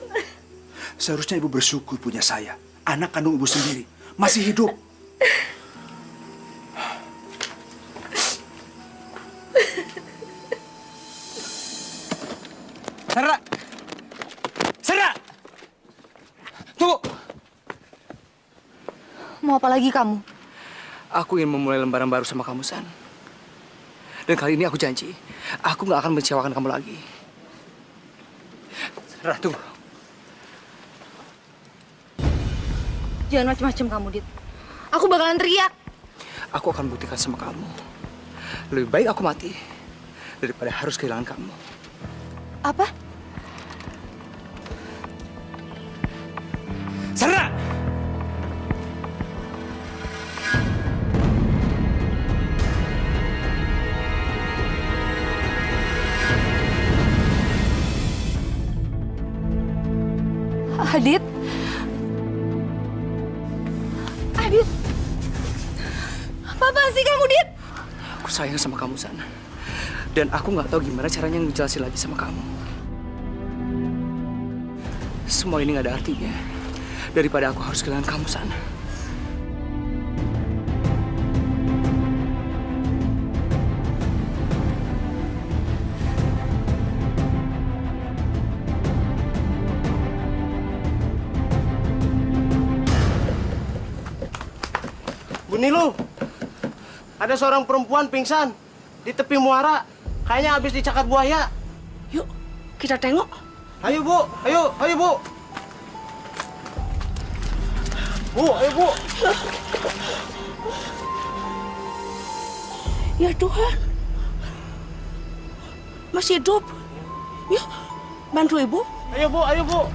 [SPEAKER 3] Seharusnya Ibu bersyukur punya saya. Anak kandung Ibu sendiri. Masih hidup.
[SPEAKER 7] Sarah! Sarah! Tunggu!
[SPEAKER 10] Mau apa lagi kamu?
[SPEAKER 7] Aku ingin memulai lembaran baru sama kamu, San. Dan kali ini aku janji, aku nggak akan mengecewakan kamu lagi. Sarah, tunggu.
[SPEAKER 10] Jangan macam-macam kamu, Dit. Aku bakalan teriak.
[SPEAKER 7] Aku akan buktikan sama kamu. Lebih baik aku mati daripada harus kehilangan kamu.
[SPEAKER 10] Apa?
[SPEAKER 7] Sarah!
[SPEAKER 10] Adit. Adit. Apa sih kamu, Dit?
[SPEAKER 7] Aku sayang sama kamu, San. Dan aku nggak tahu gimana caranya ngejelasin lagi sama kamu. Semua ini nggak ada artinya daripada aku harus kehilangan kamu, San.
[SPEAKER 13] Bu Nilu, ada seorang perempuan pingsan di tepi muara. Kayaknya habis dicakar buaya.
[SPEAKER 11] Yuk, kita tengok.
[SPEAKER 13] Ayo, Bu. Ayo, ayo, Bu. Bu, ayo, Bu.
[SPEAKER 11] Ya Tuhan. Masih hidup. Yuk, bantu Ibu.
[SPEAKER 13] Ayo, Bu. Ayo, Bu.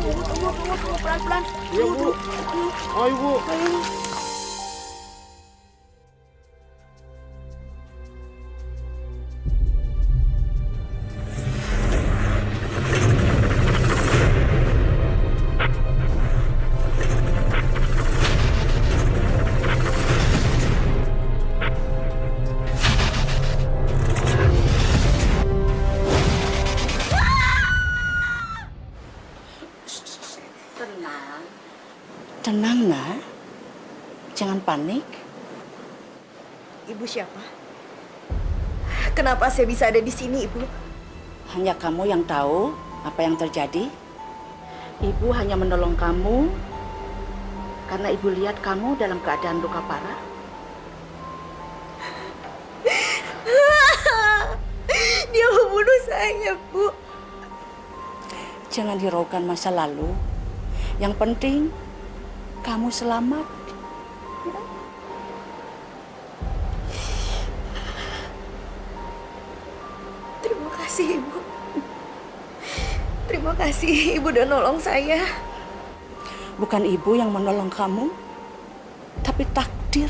[SPEAKER 11] Tunggu, pelan-pelan.
[SPEAKER 13] Ayo, Bu. Ayo, Bu.
[SPEAKER 11] Ayo.
[SPEAKER 14] panik?
[SPEAKER 6] Ibu siapa? Kenapa saya bisa ada di sini, Ibu?
[SPEAKER 14] Hanya kamu yang tahu apa yang terjadi. Ibu hanya menolong kamu karena ibu lihat kamu dalam keadaan luka parah.
[SPEAKER 6] Dia membunuh saya, Bu.
[SPEAKER 14] Jangan hiraukan masa lalu. Yang penting kamu selamat.
[SPEAKER 6] Terima kasih, Ibu. Terima kasih, Ibu udah nolong saya.
[SPEAKER 14] Bukan ibu yang menolong kamu, tapi takdir.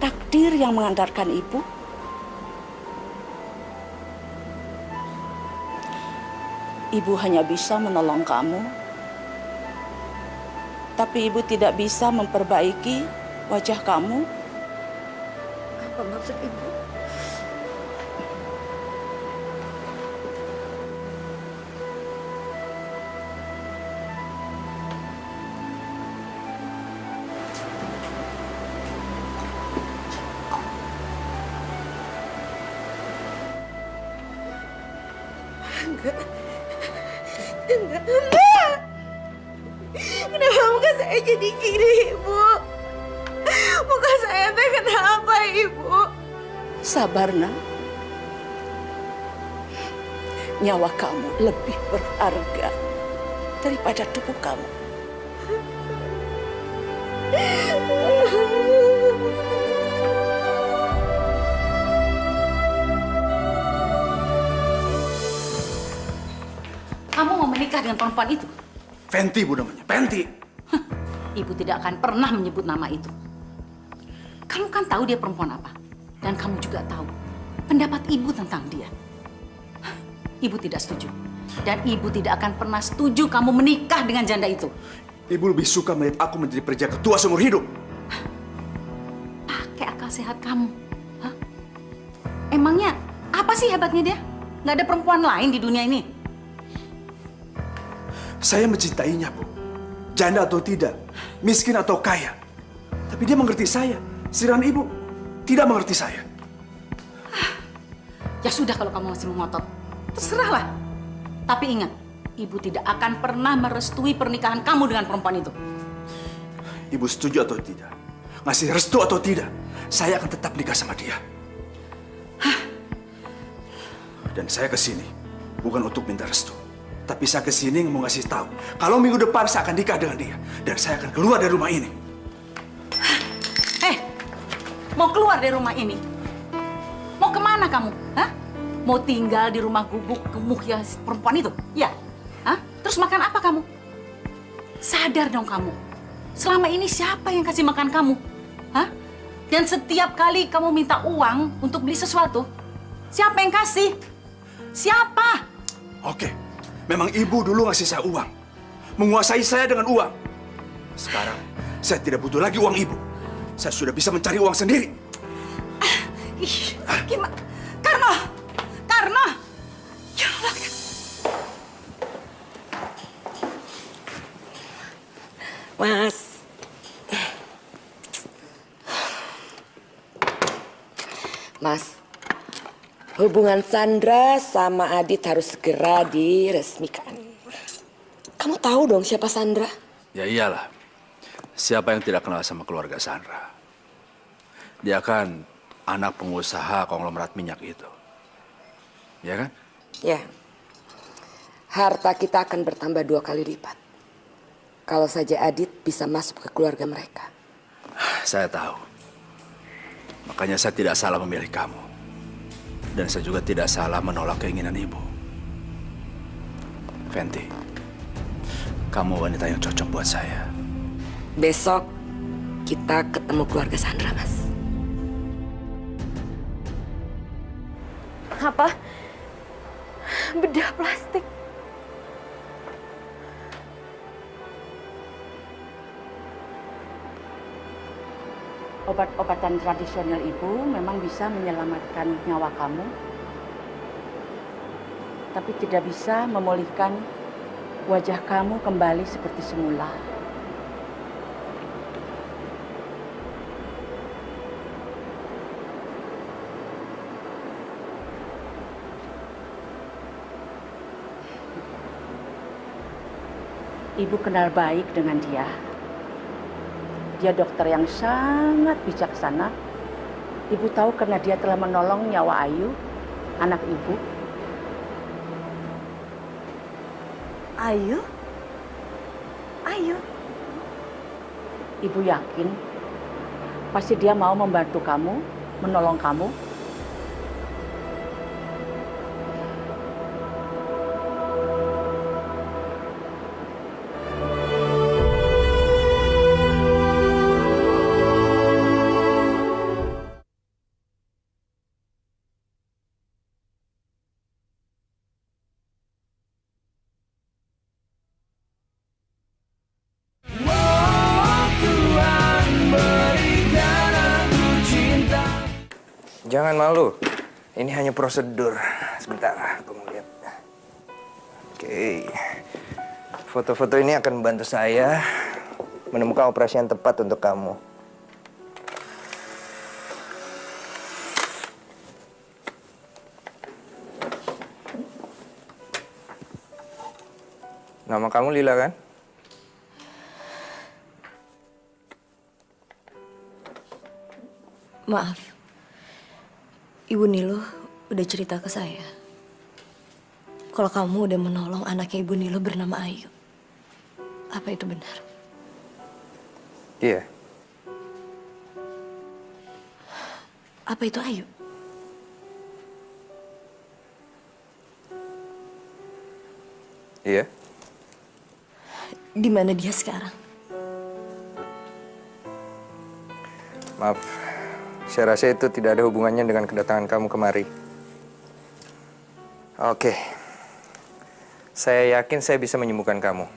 [SPEAKER 14] Takdir yang mengantarkan ibu. Ibu hanya bisa menolong kamu, tapi ibu tidak bisa memperbaiki wajah kamu.
[SPEAKER 6] Apa maksud Ibu? Enggak. Kenapa muka saya jadi gini, Ibu? Muka saya teh kenapa, Ibu?
[SPEAKER 14] Sabar, nak. Nyawa kamu lebih berharga daripada tubuh kamu.
[SPEAKER 5] Kamu mau menikah dengan perempuan itu?
[SPEAKER 3] Fenty, Bu, namanya. Fenty.
[SPEAKER 5] Ibu tidak akan pernah menyebut nama itu. Kamu kan tahu dia perempuan apa. Dan kamu juga tahu pendapat ibu tentang dia. Ibu tidak setuju. Dan ibu tidak akan pernah setuju kamu menikah dengan janda itu.
[SPEAKER 3] Ibu lebih suka melihat aku menjadi perjaka tua seumur hidup.
[SPEAKER 5] Pakai akal sehat kamu. Hah? Emangnya apa sih hebatnya dia? Nggak ada perempuan lain di dunia ini.
[SPEAKER 3] Saya mencintainya, Bu. Janda atau tidak, miskin atau kaya. Tapi dia mengerti saya. Sedangkan ibu tidak mengerti saya.
[SPEAKER 5] Ya sudah kalau kamu masih mengotot. Terserahlah. Tapi ingat, ibu tidak akan pernah merestui pernikahan kamu dengan perempuan itu.
[SPEAKER 3] Ibu setuju atau tidak, ngasih restu atau tidak, saya akan tetap nikah sama dia. Dan saya kesini bukan untuk minta restu. Tapi saya kesini mau ngasih tahu kalau minggu depan saya akan nikah dengan dia. Dan saya akan keluar dari rumah ini.
[SPEAKER 5] Mau keluar dari rumah ini? Mau kemana kamu? Hah? Mau tinggal di rumah gubuk gemuk ya perempuan itu? Ya? Hah? Terus makan apa kamu? Sadar dong kamu. Selama ini siapa yang kasih makan kamu? Hah? Dan setiap kali kamu minta uang untuk beli sesuatu, siapa yang kasih? Siapa?
[SPEAKER 3] Oke, memang ibu dulu ngasih saya uang. Menguasai saya dengan uang. Sekarang, saya tidak butuh lagi uang ibu. Saya sudah bisa mencari uang sendiri.
[SPEAKER 5] Gimana? Karno! Ya Allah.
[SPEAKER 8] Mas. Mas, hubungan Sandra sama Adit harus segera diresmikan. Kamu tahu dong siapa Sandra?
[SPEAKER 3] Ya iyalah. Siapa yang tidak kenal sama keluarga Sandra? Dia kan anak pengusaha konglomerat minyak itu. Ya kan?
[SPEAKER 8] Ya. Harta kita akan bertambah 2 kali lipat. Kalau saja Adit bisa masuk ke keluarga mereka.
[SPEAKER 3] Saya tahu. Makanya saya tidak salah memilih kamu. Dan saya juga tidak salah menolak keinginan ibu. Fenty, kamu wanita yang cocok buat saya.
[SPEAKER 8] Besok kita ketemu keluarga Sandra, Mas.
[SPEAKER 6] Apa? Bedah plastik.
[SPEAKER 14] Obat-obatan tradisional ibu memang bisa menyelamatkan nyawa kamu, tapi tidak bisa memulihkan wajah kamu kembali seperti semula. Ibu kenal baik dengan dia. Dia dokter yang sangat bijaksana. Ibu tahu karena dia telah menolong nyawa Ayu, anak ibu.
[SPEAKER 6] Ayu? Ayu?
[SPEAKER 14] Ibu yakin pasti dia mau membantu kamu, menolong kamu.
[SPEAKER 7] Jangan malu. Ini hanya prosedur. Sebentar, aku mau lihat. Oke. Foto-foto ini akan membantu saya menemukan operasi yang tepat untuk kamu. Nama kamu Lila kan?
[SPEAKER 6] Maaf, Ibu Nilo udah cerita ke saya kalau kamu udah menolong anaknya Ibu Nilo bernama Ayu. Apa itu benar?
[SPEAKER 7] Iya.
[SPEAKER 6] Apa itu Ayu?
[SPEAKER 7] Iya.
[SPEAKER 6] Di mana dia sekarang?
[SPEAKER 7] Maaf, saya rasa itu tidak ada hubungannya dengan kedatangan kamu kemari. Oke. Saya yakin saya bisa menyembuhkan kamu.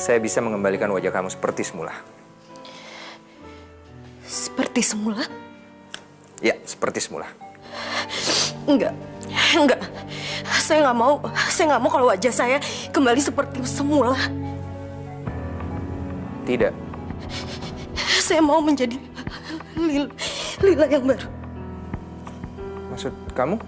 [SPEAKER 7] Saya bisa mengembalikan wajah kamu seperti semula.
[SPEAKER 6] Seperti semula?
[SPEAKER 7] Ya, seperti semula.
[SPEAKER 6] Enggak. Saya nggak mau kalau wajah saya kembali seperti semula.
[SPEAKER 7] Tidak.
[SPEAKER 6] Saya mau menjadi Lila yang baru.
[SPEAKER 7] Maksud kamu?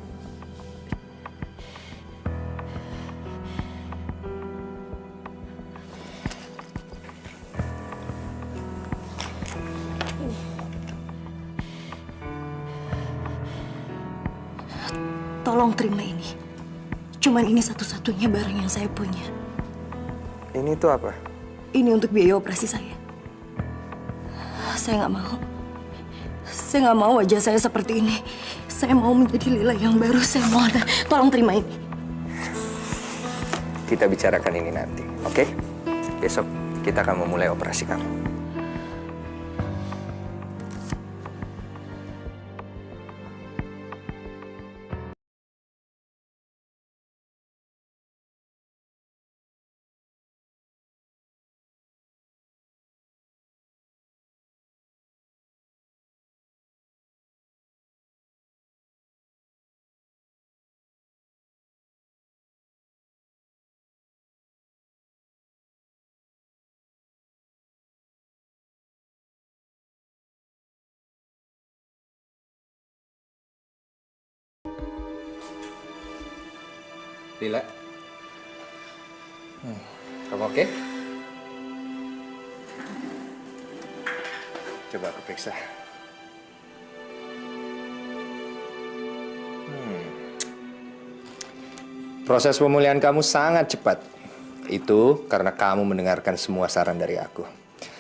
[SPEAKER 6] Tolong terima ini. Cuman ini satu-satunya barang yang saya punya.
[SPEAKER 7] Ini tuh apa?
[SPEAKER 6] Ini untuk biaya operasi saya. Saya nggak mau. Saya nggak mau wajah saya seperti ini. Saya mau menjadi Lila yang baru. Saya mohon, tolong terima ini.
[SPEAKER 7] Kita bicarakan ini nanti, oke? Besok kita akan memulai operasi kamu. Lila, kamu oke? Coba aku periksa. Proses pemulihan kamu sangat cepat. Itu karena kamu mendengarkan semua saran dari aku.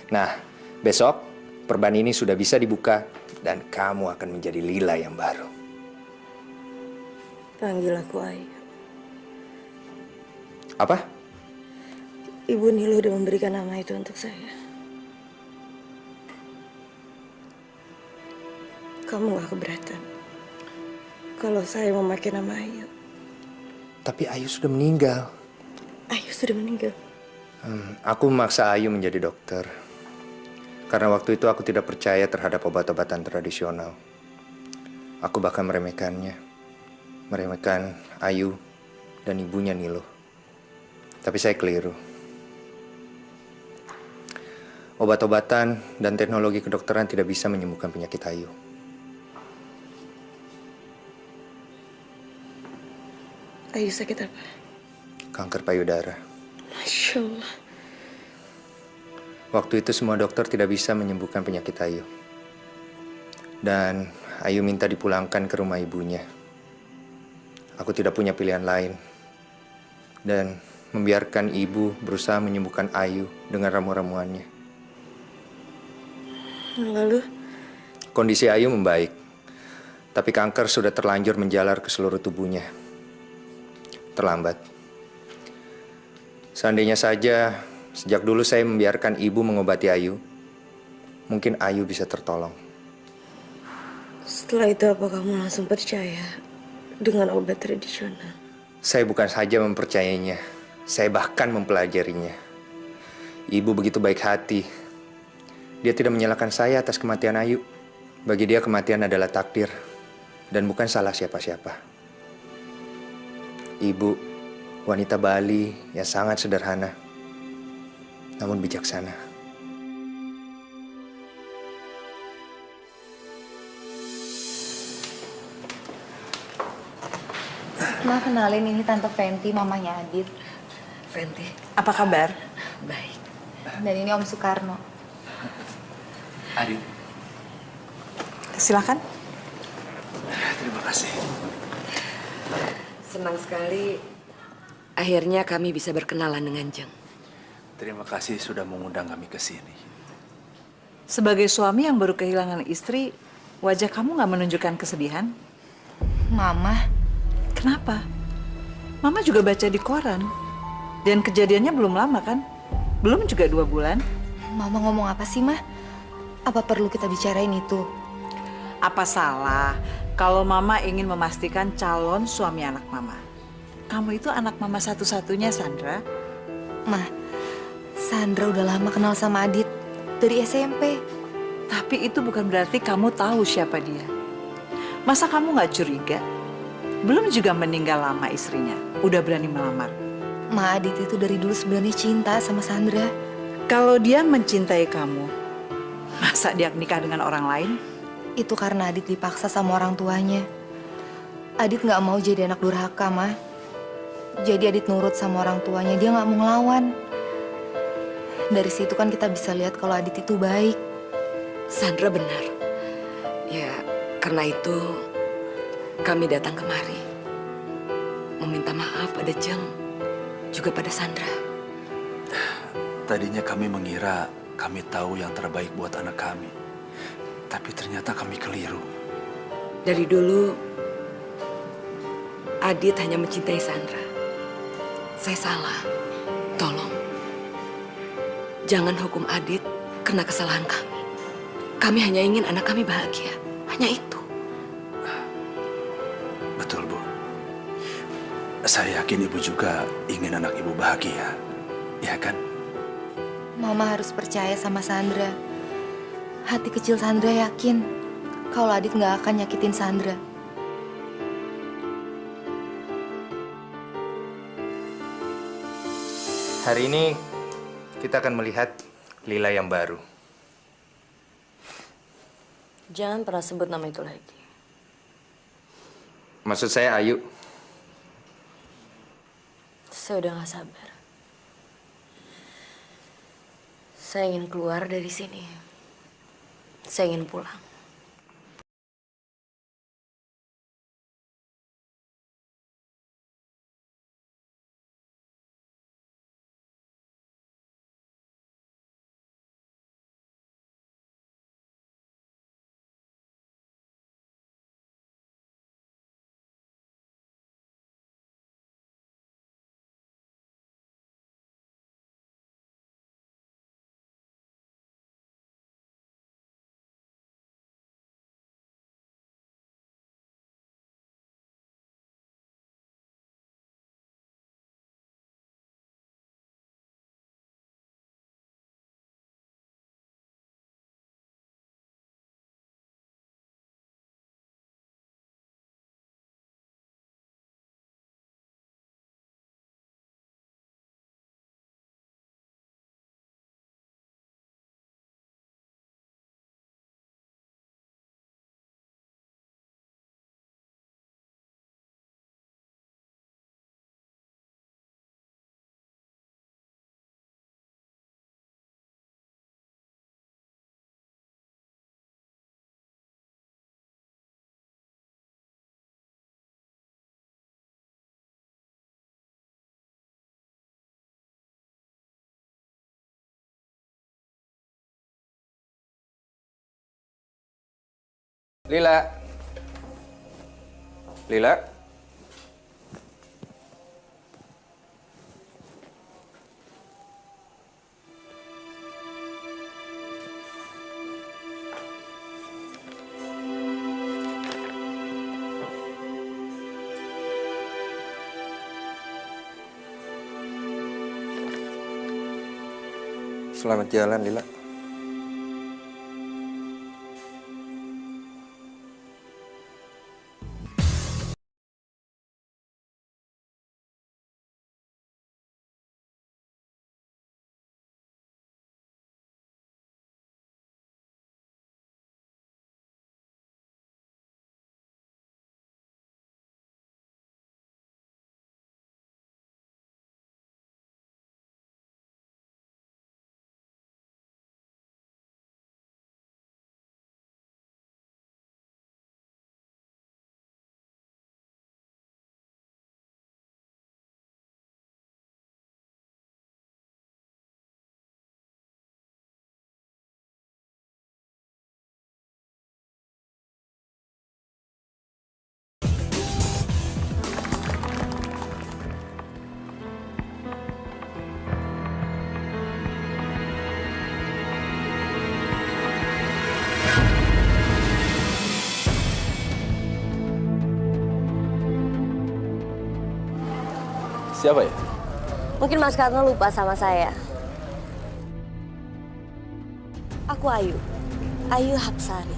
[SPEAKER 7] Nah, besok perban ini sudah bisa dibuka dan kamu akan menjadi Lila yang baru.
[SPEAKER 6] Panggil aku Ayu.
[SPEAKER 7] Apa?
[SPEAKER 6] Ibu Nilo udah memberikan nama itu untuk saya. Kamu gak keberatan kalau saya memakai nama Ayu?
[SPEAKER 7] Tapi Ayu sudah meninggal.
[SPEAKER 6] Ayu sudah meninggal?
[SPEAKER 7] Aku memaksa Ayu menjadi dokter. Karena waktu itu aku tidak percaya terhadap obat-obatan tradisional. Aku bahkan meremehkannya. Meremehkan Ayu dan ibunya Nilo. Tapi saya keliru. Obat-obatan dan teknologi kedokteran tidak bisa menyembuhkan penyakit Ayu.
[SPEAKER 6] Ayu sakit apa?
[SPEAKER 7] Kanker payudara.
[SPEAKER 6] Masya Allah.
[SPEAKER 15] Waktu itu semua dokter tidak bisa menyembuhkan penyakit Ayu. Dan Ayu minta dipulangkan ke rumah ibunya. Aku tidak punya pilihan lain. Dan membiarkan ibu berusaha menyembuhkan Ayu dengan ramu-ramuannya.
[SPEAKER 6] Lalu?
[SPEAKER 15] Kondisi Ayu membaik. Tapi kanker sudah terlanjur menjalar ke seluruh tubuhnya. Terlambat. Seandainya saja sejak dulu saya membiarkan ibu mengobati Ayu, mungkin Ayu bisa tertolong.
[SPEAKER 6] Setelah itu apa kamu langsung percaya dengan obat tradisional?
[SPEAKER 15] Saya bukan saja mempercayainya, saya bahkan mempelajarinya. Ibu begitu baik hati. Dia tidak menyalahkan saya atas kematian Ayu. Bagi dia kematian adalah takdir dan bukan salah siapa-siapa. Ibu, wanita Bali yang sangat sederhana, namun bijaksana.
[SPEAKER 10] Ma, kenalin ini Tante Fenty, mamanya Adit.
[SPEAKER 9] Fenty, apa kabar?
[SPEAKER 10] Baik. Dan ini Om Soekarno.
[SPEAKER 3] Adit.
[SPEAKER 9] Silakan.
[SPEAKER 3] Terima kasih.
[SPEAKER 8] Senang sekali akhirnya kami bisa berkenalan dengan Jeng.
[SPEAKER 3] Terima kasih sudah mengundang kami ke sini.
[SPEAKER 9] Sebagai suami yang baru kehilangan istri, wajah kamu nggak menunjukkan kesedihan?
[SPEAKER 10] Mama.
[SPEAKER 9] Kenapa? Mama juga baca di koran. Dan kejadiannya belum lama kan? Belum juga 2 bulan.
[SPEAKER 10] Mama ngomong apa sih, Ma? Apa perlu kita bicarain itu?
[SPEAKER 9] Apa salah kalau Mama ingin memastikan calon suami anak Mama? Kamu itu anak Mama satu-satunya, Sandra.
[SPEAKER 10] Ma, Sandra udah lama kenal sama Adit. Dari SMP.
[SPEAKER 9] Tapi itu bukan berarti kamu tahu siapa dia. Masa kamu nggak curiga? Belum juga meninggal lama istrinya, udah berani melamar.
[SPEAKER 10] Ma, Adit itu dari dulu sebenarnya cinta sama Sandra.
[SPEAKER 9] Kalau dia mencintai kamu, masa dia nikah dengan orang lain?
[SPEAKER 10] Itu karena Adit dipaksa sama orang tuanya. Adit nggak mau jadi anak durhaka, Ma. Jadi Adit nurut sama orang tuanya, dia nggak mau ngelawan. Dari situ kan kita bisa lihat kalau Adit itu baik.
[SPEAKER 8] Sandra benar. Ya, karena itu kami datang kemari. Meminta maaf pada Jeng, juga pada Sandra.
[SPEAKER 3] Tadinya kami mengira kami tahu yang terbaik buat anak kami. Tapi ternyata kami keliru.
[SPEAKER 8] Dari dulu, Adit hanya mencintai Sandra. Saya salah. Tolong. Jangan hukum Adit karena kesalahan kami. Kami hanya ingin anak kami bahagia. Hanya itu.
[SPEAKER 3] Betul, Bu. Saya yakin Ibu juga ingin anak Ibu bahagia. Ya kan?
[SPEAKER 10] Mama harus percaya sama Sandra. Hati kecil Sandra yakin kalau Adit nggak akan nyakitin Sandra.
[SPEAKER 15] Hari ini kita akan melihat Lila yang baru.
[SPEAKER 6] Jangan pernah sebut nama itu lagi.
[SPEAKER 15] Maksud saya Ayu.
[SPEAKER 6] Saya udah gak sabar. Saya ingin keluar dari sini. Saya ingin pulang.
[SPEAKER 15] Lila. Lila. Selamat jalan, Lila.
[SPEAKER 3] Siapa ya?
[SPEAKER 6] Mungkin Mas Karno lupa sama saya. Aku Ayu. Ayu Hapsari.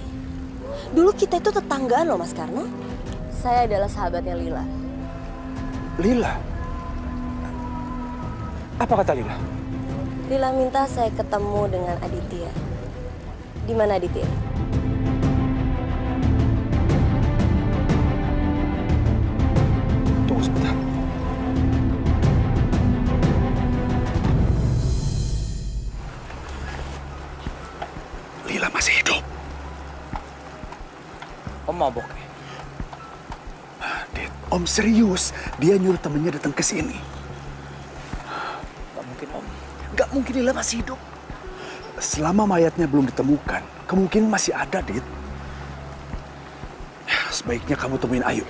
[SPEAKER 6] Dulu kita itu tetanggaan loh Mas Karno. Saya adalah sahabatnya Lila.
[SPEAKER 3] Lila? Apa kata Lila?
[SPEAKER 6] Lila minta saya ketemu dengan Aditya. Di mana Aditya?
[SPEAKER 3] Tunggu sebentar. Lila masih hidup.
[SPEAKER 7] Om mabok nih.
[SPEAKER 3] Dit, Om serius. Dia nyuruh temennya datang ke sini.
[SPEAKER 7] Gak mungkin, Om.
[SPEAKER 3] Gak mungkin Lila masih hidup. Selama mayatnya belum ditemukan, kemungkinan masih ada, Dit. Sebaiknya kamu temuin Ayu.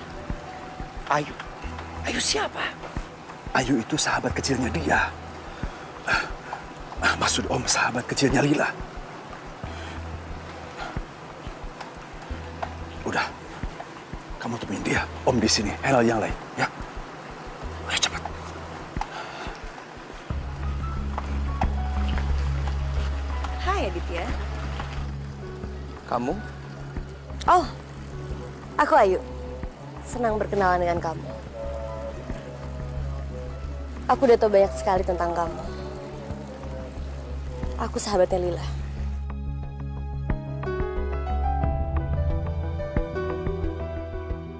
[SPEAKER 7] Ayu? Ayu siapa?
[SPEAKER 3] Ayu itu sahabat kecilnya dia. Maksud Om sahabat kecilnya Lila. Udah, kamu temuin dia. Om di sini, handle yang lain, ya. Ayo cepat.
[SPEAKER 6] Hai Aditya.
[SPEAKER 7] Kamu?
[SPEAKER 6] Oh, aku Ayu. Senang berkenalan dengan kamu. Aku udah tahu banyak sekali tentang kamu. Aku sahabatnya Lila.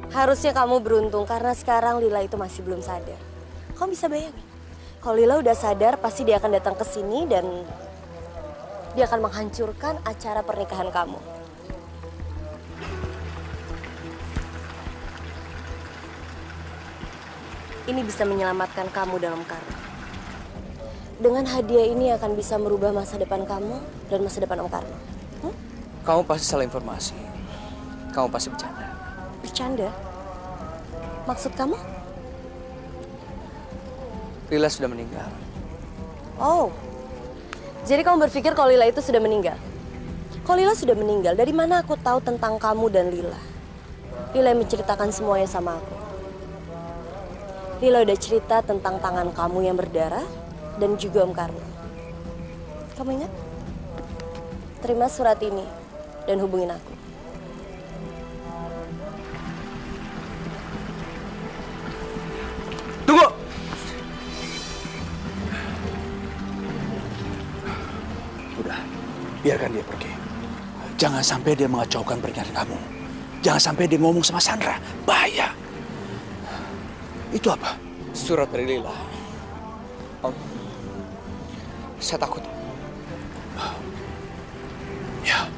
[SPEAKER 6] Harusnya kamu beruntung karena sekarang Lila itu masih belum sadar. Kamu bisa bayangin, kalau Lila udah sadar pasti dia akan datang ke sini dan dia akan menghancurkan acara pernikahan kamu. Ini bisa menyelamatkan kamu dalam karma. Dengan hadiah ini akan bisa merubah masa depan kamu dan masa depan Om Karno.
[SPEAKER 7] Kamu pasti salah informasi. Kamu pasti bercanda.
[SPEAKER 6] Bercanda? Maksud kamu?
[SPEAKER 7] Lila sudah meninggal.
[SPEAKER 6] Oh, jadi kamu berpikir kalau Lila itu sudah meninggal? Kalau Lila sudah meninggal, dari mana aku tahu tentang kamu dan Lila? Lila yang menceritakan semuanya sama aku. Lila udah cerita tentang tangan kamu yang berdarah dan juga Om Karno. Kamu ingat? Terima surat ini dan hubungin aku.
[SPEAKER 3] Tunggu! Udah, biarkan dia pergi. Jangan sampai dia mengacaukan pernikahan kamu. Jangan sampai dia ngomong sama Sandra. Bahaya. Itu apa?
[SPEAKER 7] Surat dari Lila. Om, saya takut.
[SPEAKER 3] Ya.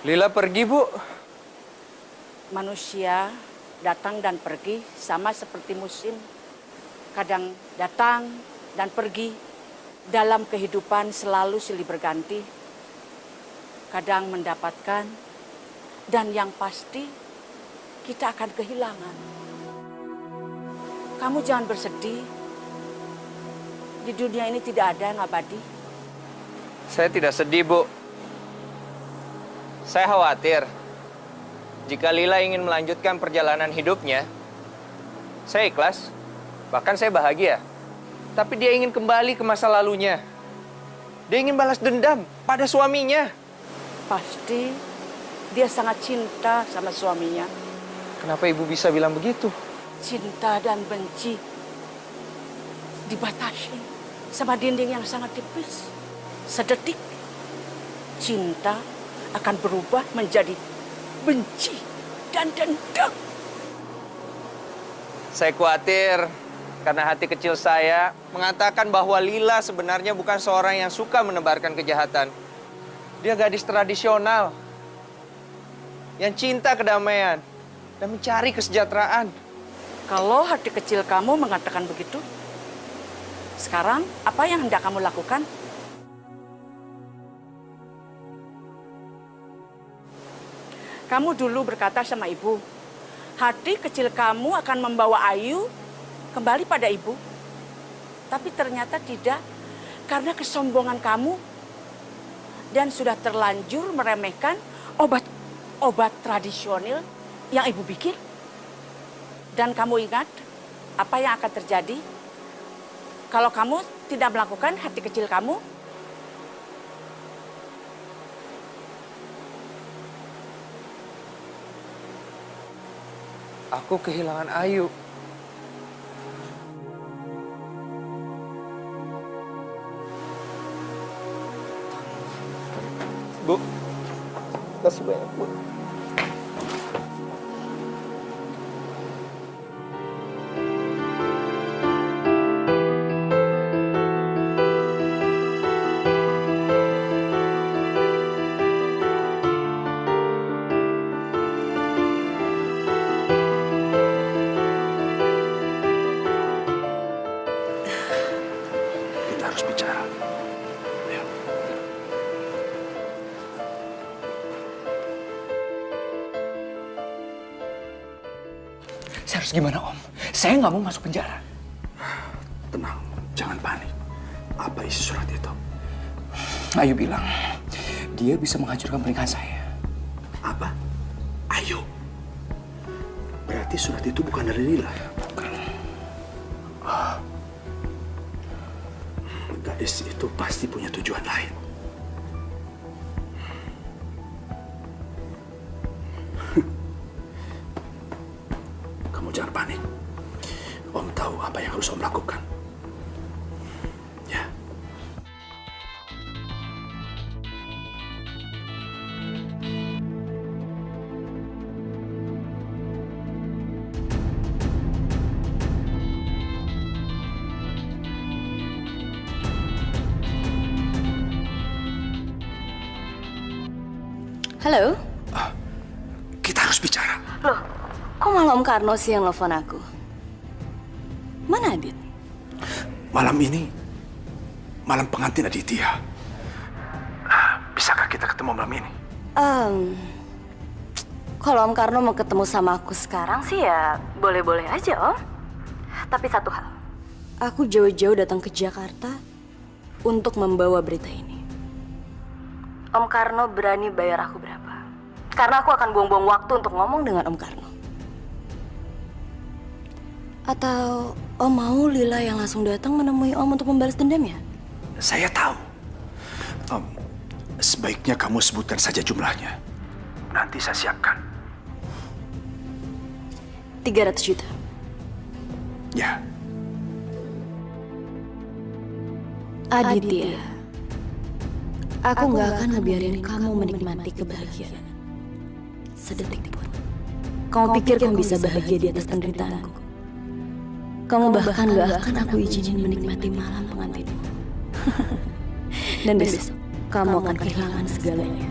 [SPEAKER 7] Lila pergi, Bu.
[SPEAKER 14] Manusia datang dan pergi sama seperti musim. Kadang datang dan pergi. Dalam kehidupan selalu silih berganti. Kadang mendapatkan dan yang pasti kita akan kehilangan. Kamu jangan bersedih. Di dunia ini tidak ada yang abadi.
[SPEAKER 7] Saya tidak sedih, Bu. Saya khawatir jika Lila ingin melanjutkan perjalanan hidupnya, saya ikhlas, bahkan saya bahagia. Tapi dia ingin kembali ke masa lalunya. Dia ingin balas dendam pada suaminya.
[SPEAKER 14] Pasti dia sangat cinta sama suaminya.
[SPEAKER 7] Kenapa Ibu bisa bilang begitu?
[SPEAKER 14] Cinta dan benci dibatasi sama dinding yang sangat tipis. Sedetik cinta akan berubah menjadi benci dan dendam.
[SPEAKER 7] Saya khawatir karena hati kecil saya mengatakan bahwa Lila sebenarnya bukan seorang yang suka menebarkan kejahatan. Dia gadis tradisional yang cinta kedamaian dan mencari kesejahteraan.
[SPEAKER 14] Kalau hati kecil kamu mengatakan begitu, sekarang apa yang hendak kamu lakukan? Kamu dulu berkata sama ibu, hati kecil kamu akan membawa Ayu kembali pada ibu. Tapi ternyata tidak, karena kesombongan kamu dan sudah terlanjur meremehkan obat tradisional yang ibu bikin. Dan kamu ingat apa yang akan terjadi kalau kamu tidak melakukan hati kecil kamu?
[SPEAKER 7] Aku kehilangan Ayu. Bu, kasih banyak, Bu.
[SPEAKER 3] Saya harus gimana, Om? Saya nggak mau masuk penjara. Tenang, jangan panik. Apa isi surat itu? Ayu bilang, dia bisa menghancurkan pernikahan saya. Apa? Ayu? Berarti surat itu bukan dari Lila? Bukan. Gadis itu pasti punya tujuan lain. Jangan panik. Om tahu apa yang harus Om lakukan. Ya.
[SPEAKER 2] Halo?
[SPEAKER 3] Kita harus bicara.
[SPEAKER 2] Loh, kok malah Om Karno sih yang nelfon aku? Mana Adit?
[SPEAKER 3] Malam ini, malam pengantin Aditya. Bisakah kita ketemu malam ini?
[SPEAKER 2] Kalau Om Karno mau ketemu sama aku sekarang sih ya boleh-boleh aja, Om. Tapi satu hal, aku jauh-jauh datang ke Jakarta untuk membawa berita ini. Om Karno berani bayar aku berapa? Karena aku akan buang-buang waktu untuk ngomong dengan Om Karno. Atau Om mau Lila yang langsung datang menemui Om untuk membalas dendamnya?
[SPEAKER 3] Saya tahu. Sebaiknya kamu sebutkan saja jumlahnya. Nanti saya siapkan.
[SPEAKER 2] 300 juta.
[SPEAKER 3] Ya.
[SPEAKER 2] Aditya, aku nggak akan ngebiarin kamu menikmati kebahagiaan sedetik pun. Kamu pikir kamu bisa bahagia di atas penderitaanku? Kamu bahkan gak akan aku izinin menikmati malam pengantinmu. Dan besok, kamu akan kehilangan segalanya.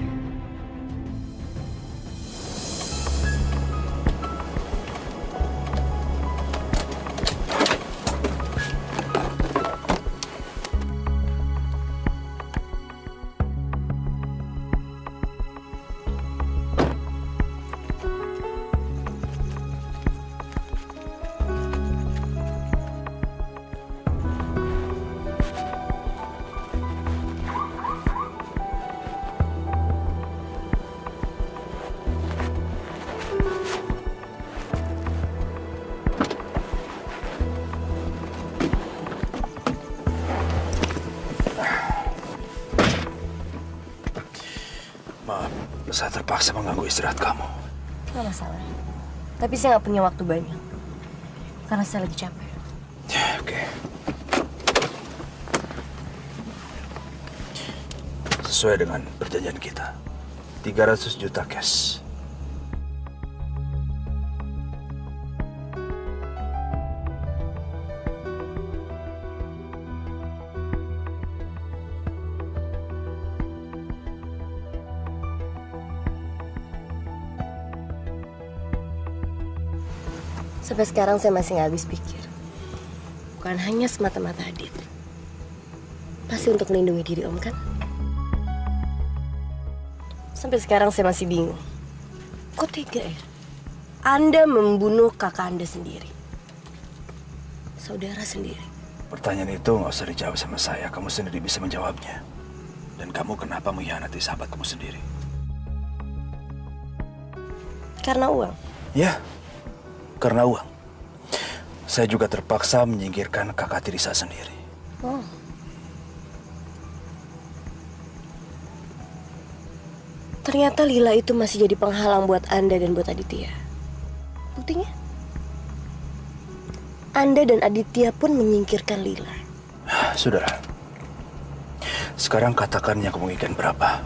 [SPEAKER 3] Maaf, saya terpaksa mengganggu istirahat kamu.
[SPEAKER 6] Nggak masalah. Tapi saya nggak punya waktu banyak. Karena saya lagi capek.
[SPEAKER 3] Ya, oke. Sesuai dengan perjanjian kita. 300 juta cash.
[SPEAKER 6] Sampai sekarang saya masih nggak habis pikir. Bukan hanya semata-mata Adit. Pasti untuk melindungi diri Om kan? Sampai sekarang saya masih bingung. Kok tega ya? Anda membunuh kakak Anda sendiri. Saudara sendiri.
[SPEAKER 3] Pertanyaan itu nggak usah dijawab sama saya. Kamu sendiri bisa menjawabnya. Dan kamu kenapa mengkhianati sahabat kamu sendiri?
[SPEAKER 6] Karena uang?
[SPEAKER 3] Ya, karena uang. Saya juga terpaksa menyingkirkan kakak tiri saya sendiri.
[SPEAKER 6] Oh. Ternyata Lila itu masih jadi penghalang buat Anda dan buat Aditya. Buktinya? Anda dan Aditya pun menyingkirkan Lila.
[SPEAKER 3] Sudahlah. Sekarang katakan yang kamu inginkan berapa.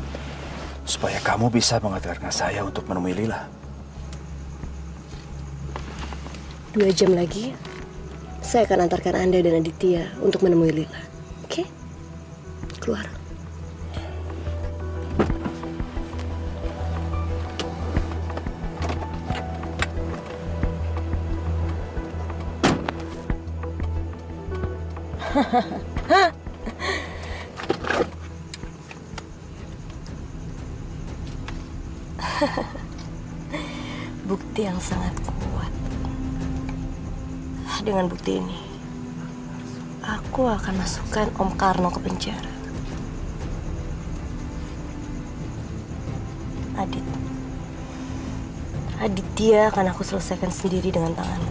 [SPEAKER 3] Supaya kamu bisa mengantarkan saya untuk menemui Lila.
[SPEAKER 6] 2 jam lagi, saya akan antarkan Anda dan Aditya untuk menemui Lila. Oke? Keluar. Bukti yang sangat kuat. Dengan bukti ini, aku akan masukkan Om Karno ke penjara. Aditya akan aku selesaikan sendiri dengan tanganku.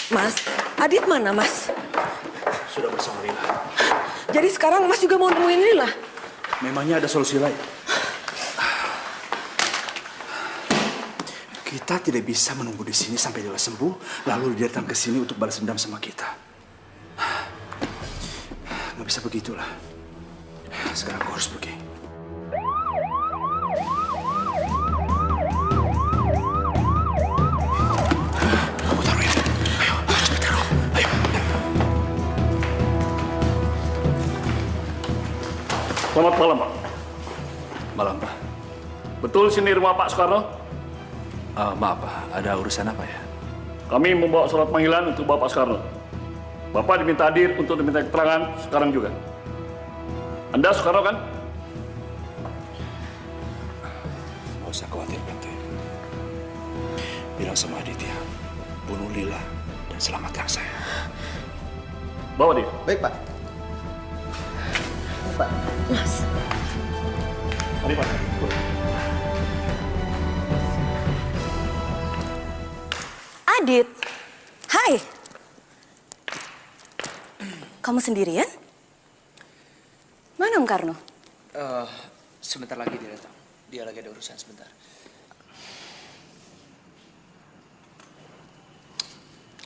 [SPEAKER 8] Mas, Adit mana, Mas?
[SPEAKER 3] Sudah bersama Lila.
[SPEAKER 8] Jadi sekarang Mas juga mau nemuin Lila?
[SPEAKER 3] Memangnya ada solusi lain? Kita tidak bisa menunggu di sini sampai Lila sembuh, lalu dia datang ke sini untuk balas dendam sama kita. Nggak bisa begitulah. Sekarang aku harus pergi.
[SPEAKER 1] Selamat malam, Pak.
[SPEAKER 3] Malam, Pak.
[SPEAKER 1] Betul sini rumah Pak Soekarno?
[SPEAKER 3] Maaf, Pak. Ada urusan apa ya?
[SPEAKER 1] Kami membawa surat panggilan untuk Bapak Soekarno. Bapak diminta hadir untuk diminta keterangan sekarang juga. Anda Soekarno kan?
[SPEAKER 3] Nggak usah khawatir, Bante. Bilang sama Aditya, bunuh Lila dan selamatkan saya.
[SPEAKER 1] Bawa dia.
[SPEAKER 13] Baik, Pak.
[SPEAKER 6] Pak, Mas.
[SPEAKER 1] Mari, Pak.
[SPEAKER 6] Adit, hai. Kamu sendirian? Mana Om Karno?
[SPEAKER 7] Sebentar lagi dia datang. Dia lagi ada urusan sebentar.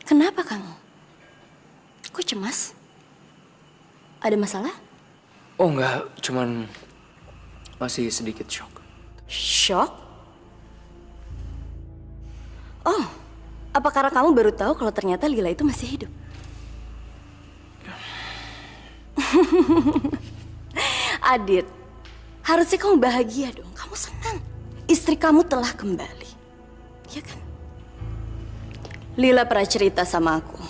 [SPEAKER 6] Kenapa kamu? Kok cemas? Ada masalah?
[SPEAKER 7] Oh enggak, cuman masih sedikit shock.
[SPEAKER 6] Shock? Oh, apa karena kamu baru tahu kalau ternyata Lila itu masih hidup? Adit, harusnya kamu bahagia dong. Kamu senang. Istri kamu telah kembali. Ya kan? Lila pernah cerita sama aku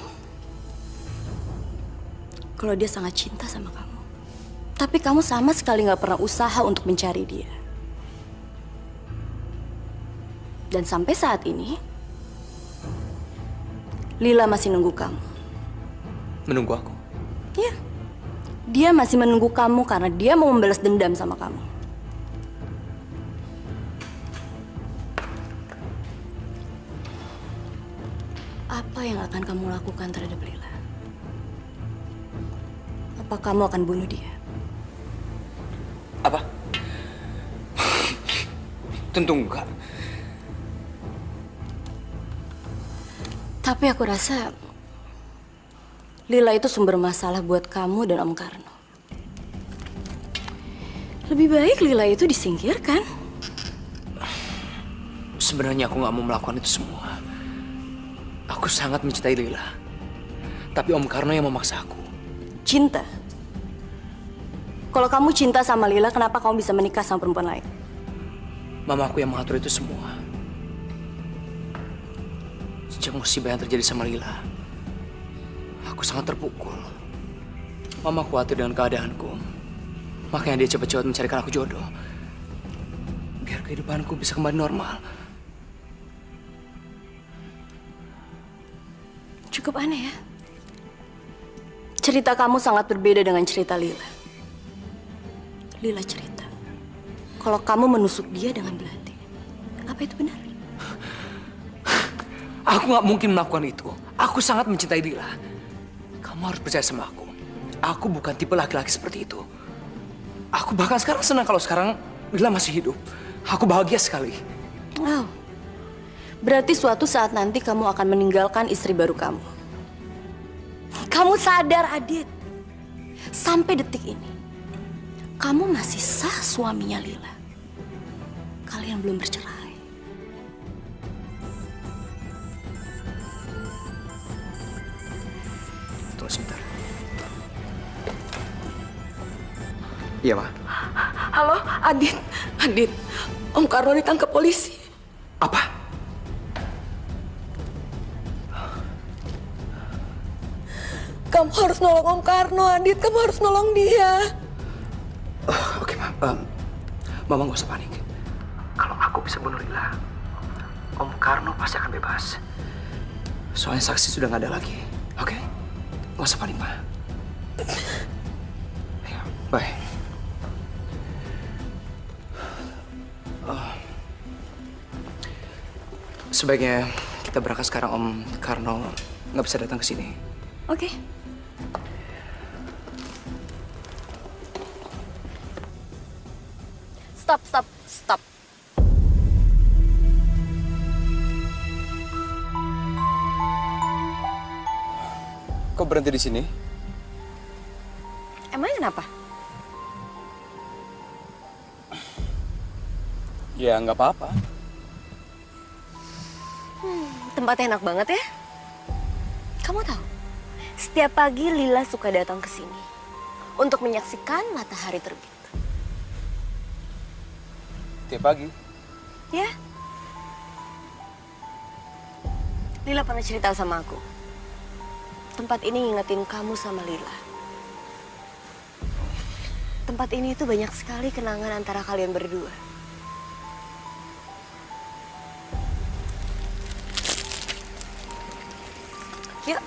[SPEAKER 6] kalau dia sangat cinta sama kamu. Tapi kamu sama sekali nggak pernah usaha untuk mencari dia. Dan sampai saat ini, Lila masih nunggu kamu.
[SPEAKER 7] Menunggu aku?
[SPEAKER 6] Iya. Dia masih menunggu kamu karena dia mau membalas dendam sama kamu. Apa yang akan kamu lakukan terhadap Lila? Apa kamu akan bunuh dia?
[SPEAKER 7] Apa? Tentu enggak.
[SPEAKER 6] Tapi aku rasa Lila itu sumber masalah buat kamu dan Om Karno. Lebih baik Lila itu disingkirkan.
[SPEAKER 7] Sebenarnya aku nggak mau melakukan itu semua. Aku sangat mencintai Lila. Tapi Om Karno yang memaksa aku.
[SPEAKER 6] Cinta? Kalau kamu cinta sama Lila, kenapa kamu bisa menikah sama perempuan lain?
[SPEAKER 7] Mama aku yang mengatur itu semua. Sejak musibah yang terjadi sama Lila, aku sangat terpukul. Mama khawatir dengan keadaanku. Makanya dia cepat-cepat mencarikan aku jodoh. Biar kehidupanku bisa kembali normal.
[SPEAKER 6] Cukup aneh ya. Cerita kamu sangat berbeda dengan cerita Lila. Lila cerita kalau kamu menusuk dia dengan belati. Apa itu benar?
[SPEAKER 7] Aku nggak mungkin melakukan itu. Aku sangat mencintai Lila. Kamu harus percaya sama aku. Aku bukan tipe laki-laki seperti itu. Aku bahkan sekarang senang kalau sekarang Lila masih hidup. Aku bahagia sekali.
[SPEAKER 6] Oh, berarti suatu saat nanti kamu akan meninggalkan istri baru kamu. Kamu sadar, Adit? Sampai detik ini, kamu masih sah suaminya Lila. Kalian belum bercerai.
[SPEAKER 7] Tunggu sebentar. Iya, Ma.
[SPEAKER 8] Halo, Adit. Adit, Om Karno ditangkap polisi.
[SPEAKER 7] Apa?
[SPEAKER 8] Kamu harus nolong Om Karno, Adit. Kamu harus nolong dia.
[SPEAKER 7] Oke, Ma. Mama nggak usah panik. Kalau aku bisa bunuh Lila, Om Karno pasti akan bebas. Soalnya saksi sudah nggak ada lagi. Oke? Nggak usah panik, Ma. Ayo, bye. Sebaiknya kita berangkat sekarang. Om Karno nggak bisa datang ke sini.
[SPEAKER 6] Oke. Stop.
[SPEAKER 7] Kok berhenti di sini?
[SPEAKER 6] Emangnya kenapa?
[SPEAKER 7] Ya, nggak apa-apa.
[SPEAKER 6] Tempatnya enak banget ya. Kamu tahu, setiap pagi Lila suka datang ke sini untuk menyaksikan matahari terbit.
[SPEAKER 7] Tiap pagi?
[SPEAKER 6] Ya. Lila pernah cerita sama aku. Tempat ini ngingetin kamu sama Lila. Tempat ini tuh banyak sekali kenangan antara kalian berdua. Yuk.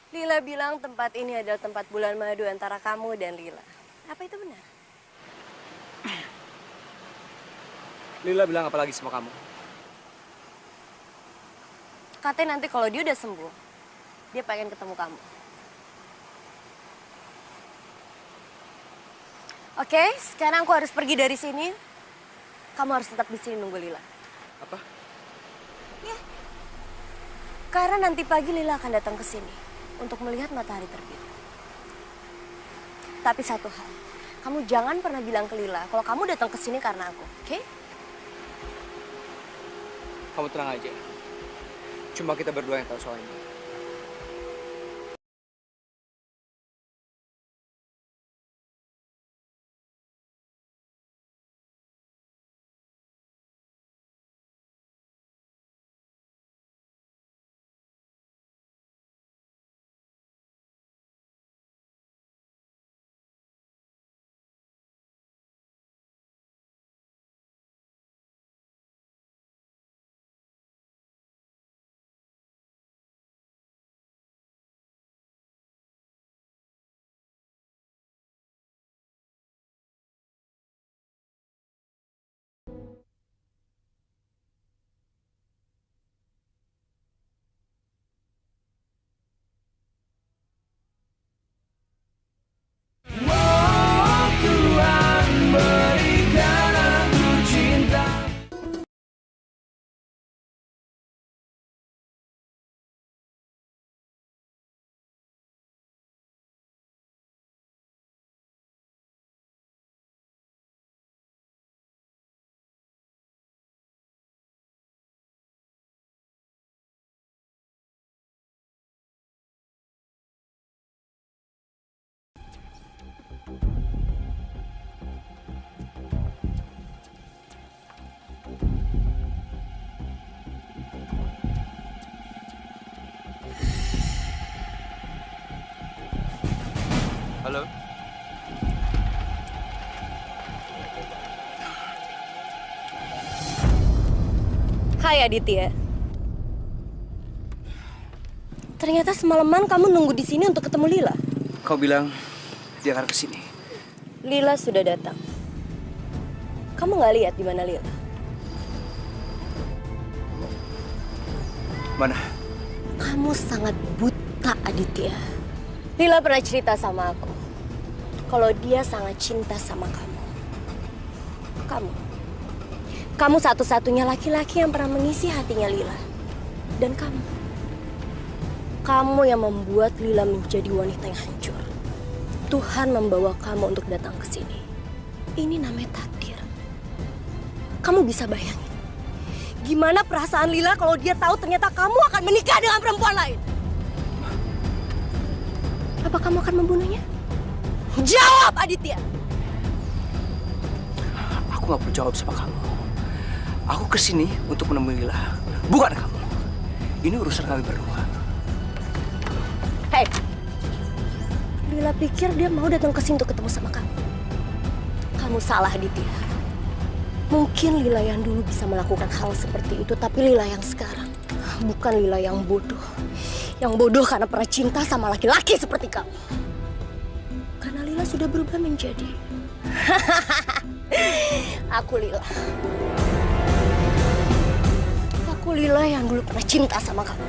[SPEAKER 6] Lila bilang tempat ini adalah tempat bulan madu antara kamu dan Lila. Apa itu benar?
[SPEAKER 7] Lila bilang apa lagi sama kamu?
[SPEAKER 6] Katanya nanti kalau dia udah sembuh, dia pengen ketemu kamu. Oke, sekarang aku harus pergi dari sini. Kamu harus tetap di sini nunggu Lila.
[SPEAKER 7] Apa?
[SPEAKER 6] Ya. Karena nanti pagi Lila akan datang ke sini untuk melihat matahari terbit. Tapi satu hal, kamu jangan pernah bilang ke Lila kalau kamu datang ke sini karena aku, oke?
[SPEAKER 7] Kamu tenang aja. Cuma kita berdua yang tahu soal ini.
[SPEAKER 6] Hai Aditya. Ternyata semalaman kamu nunggu di sini untuk ketemu Lila.
[SPEAKER 7] Kau bilang dia akan kesini.
[SPEAKER 6] Lila sudah datang. Kamu nggak lihat di mana Lila?
[SPEAKER 7] Mana?
[SPEAKER 6] Kamu sangat buta, Aditya. Lila pernah cerita sama aku kalau dia sangat cinta sama kamu. Kamu satu-satunya laki-laki yang pernah mengisi hatinya Lila. Dan kamu yang membuat Lila menjadi wanita yang hancur. Tuhan membawa kamu untuk datang ke sini. Ini namanya takdir. Kamu bisa bayangin gimana perasaan Lila kalau dia tahu ternyata kamu akan menikah dengan perempuan lain? Apa kamu akan membunuhnya? Jawab, Aditya!
[SPEAKER 7] Aku nggak perlu jawab sama kamu. Aku kesini untuk menemui Lila, bukan kamu. Ini urusan kami berdua.
[SPEAKER 6] Hei, Lila pikir dia mau datang ke sini untuk ketemu sama kamu. Kamu salah, Aditya. Mungkin Lila yang dulu bisa melakukan hal seperti itu, tapi Lila yang sekarang bukan Lila yang bodoh. Yang bodoh karena pernah cinta sama laki-laki seperti kamu. Karena Lila sudah berubah menjadi... Aku Lila. Aku Lila yang dulu pernah cinta sama kamu.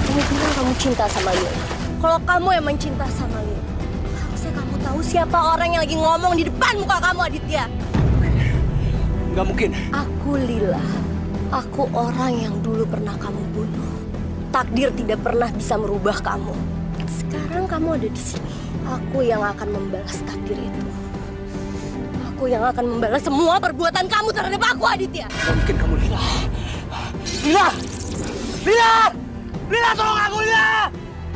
[SPEAKER 6] Kamu bilang kamu cinta sama Lila. Kalau kamu emang cinta sama Lila, harusnya kamu tahu siapa orang yang lagi ngomong di depan muka kamu, Aditya.
[SPEAKER 7] Nggak mungkin.
[SPEAKER 6] Aku Lila. Aku orang yang dulu pernah kamu bunuh. Takdir tidak pernah bisa merubah kamu. Sekarang kamu ada di sini. Aku yang akan membalas takdir itu. Aku yang akan membalas semua perbuatan kamu terhadap aku, Aditya.
[SPEAKER 7] Nggak mungkin kamu, Lila. Lila! Lila! Lila, tolong aku, Lila!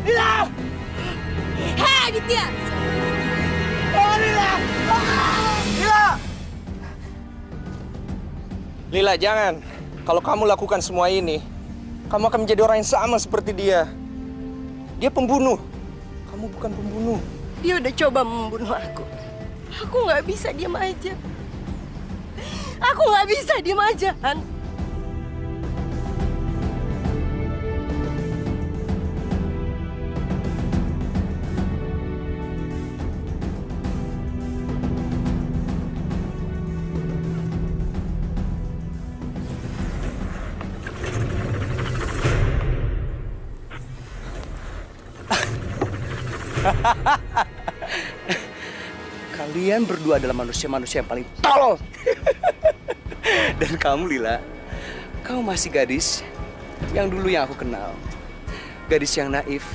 [SPEAKER 7] Lila!
[SPEAKER 6] Hei, Aditya!
[SPEAKER 7] Oh, Lila! Lila!
[SPEAKER 15] Lila, jangan. Kalau kamu lakukan semua ini, kamu akan menjadi orang yang sama seperti dia. Dia pembunuh. Kamu bukan pembunuh.
[SPEAKER 6] Dia udah coba membunuh aku. Aku nggak bisa diam aja. Aku nggak bisa diam aja, Han.
[SPEAKER 7] Kalian berdua adalah manusia-manusia yang paling tolol. Dan kamu, Lila, kamu masih gadis yang dulu yang aku kenal. Gadis yang naif,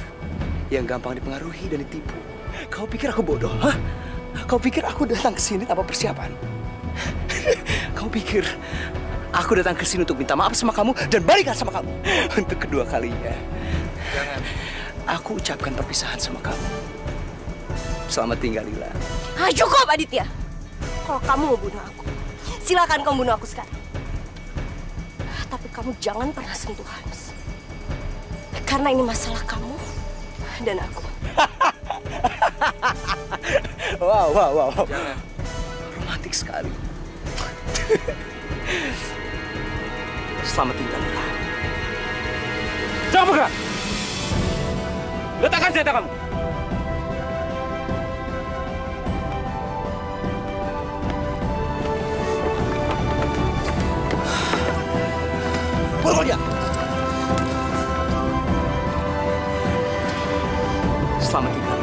[SPEAKER 7] yang gampang dipengaruhi dan ditipu. Kau pikir aku bodoh, hah? Kau pikir aku datang ke sini tanpa persiapan? Kau pikir aku datang ke sini untuk minta maaf sama kamu dan balikan sama kamu? Untuk kedua kalinya.
[SPEAKER 15] Jangan.
[SPEAKER 7] Aku ucapkan perpisahan sama kamu. Selamat tinggal, Lila.
[SPEAKER 6] Cukup, Aditya. Kalau kamu mau bunuh aku, silakan kamu bunuh aku sekarang. Tapi kamu jangan pernah sentuh Hans. Karena ini masalah kamu dan aku.
[SPEAKER 7] Wow. Jangan. Romantis sekali. Selamat tinggal, Lila. Jangan bergerak! Letakkan senjata kamu! Bunuh dia! Selamat tinggal.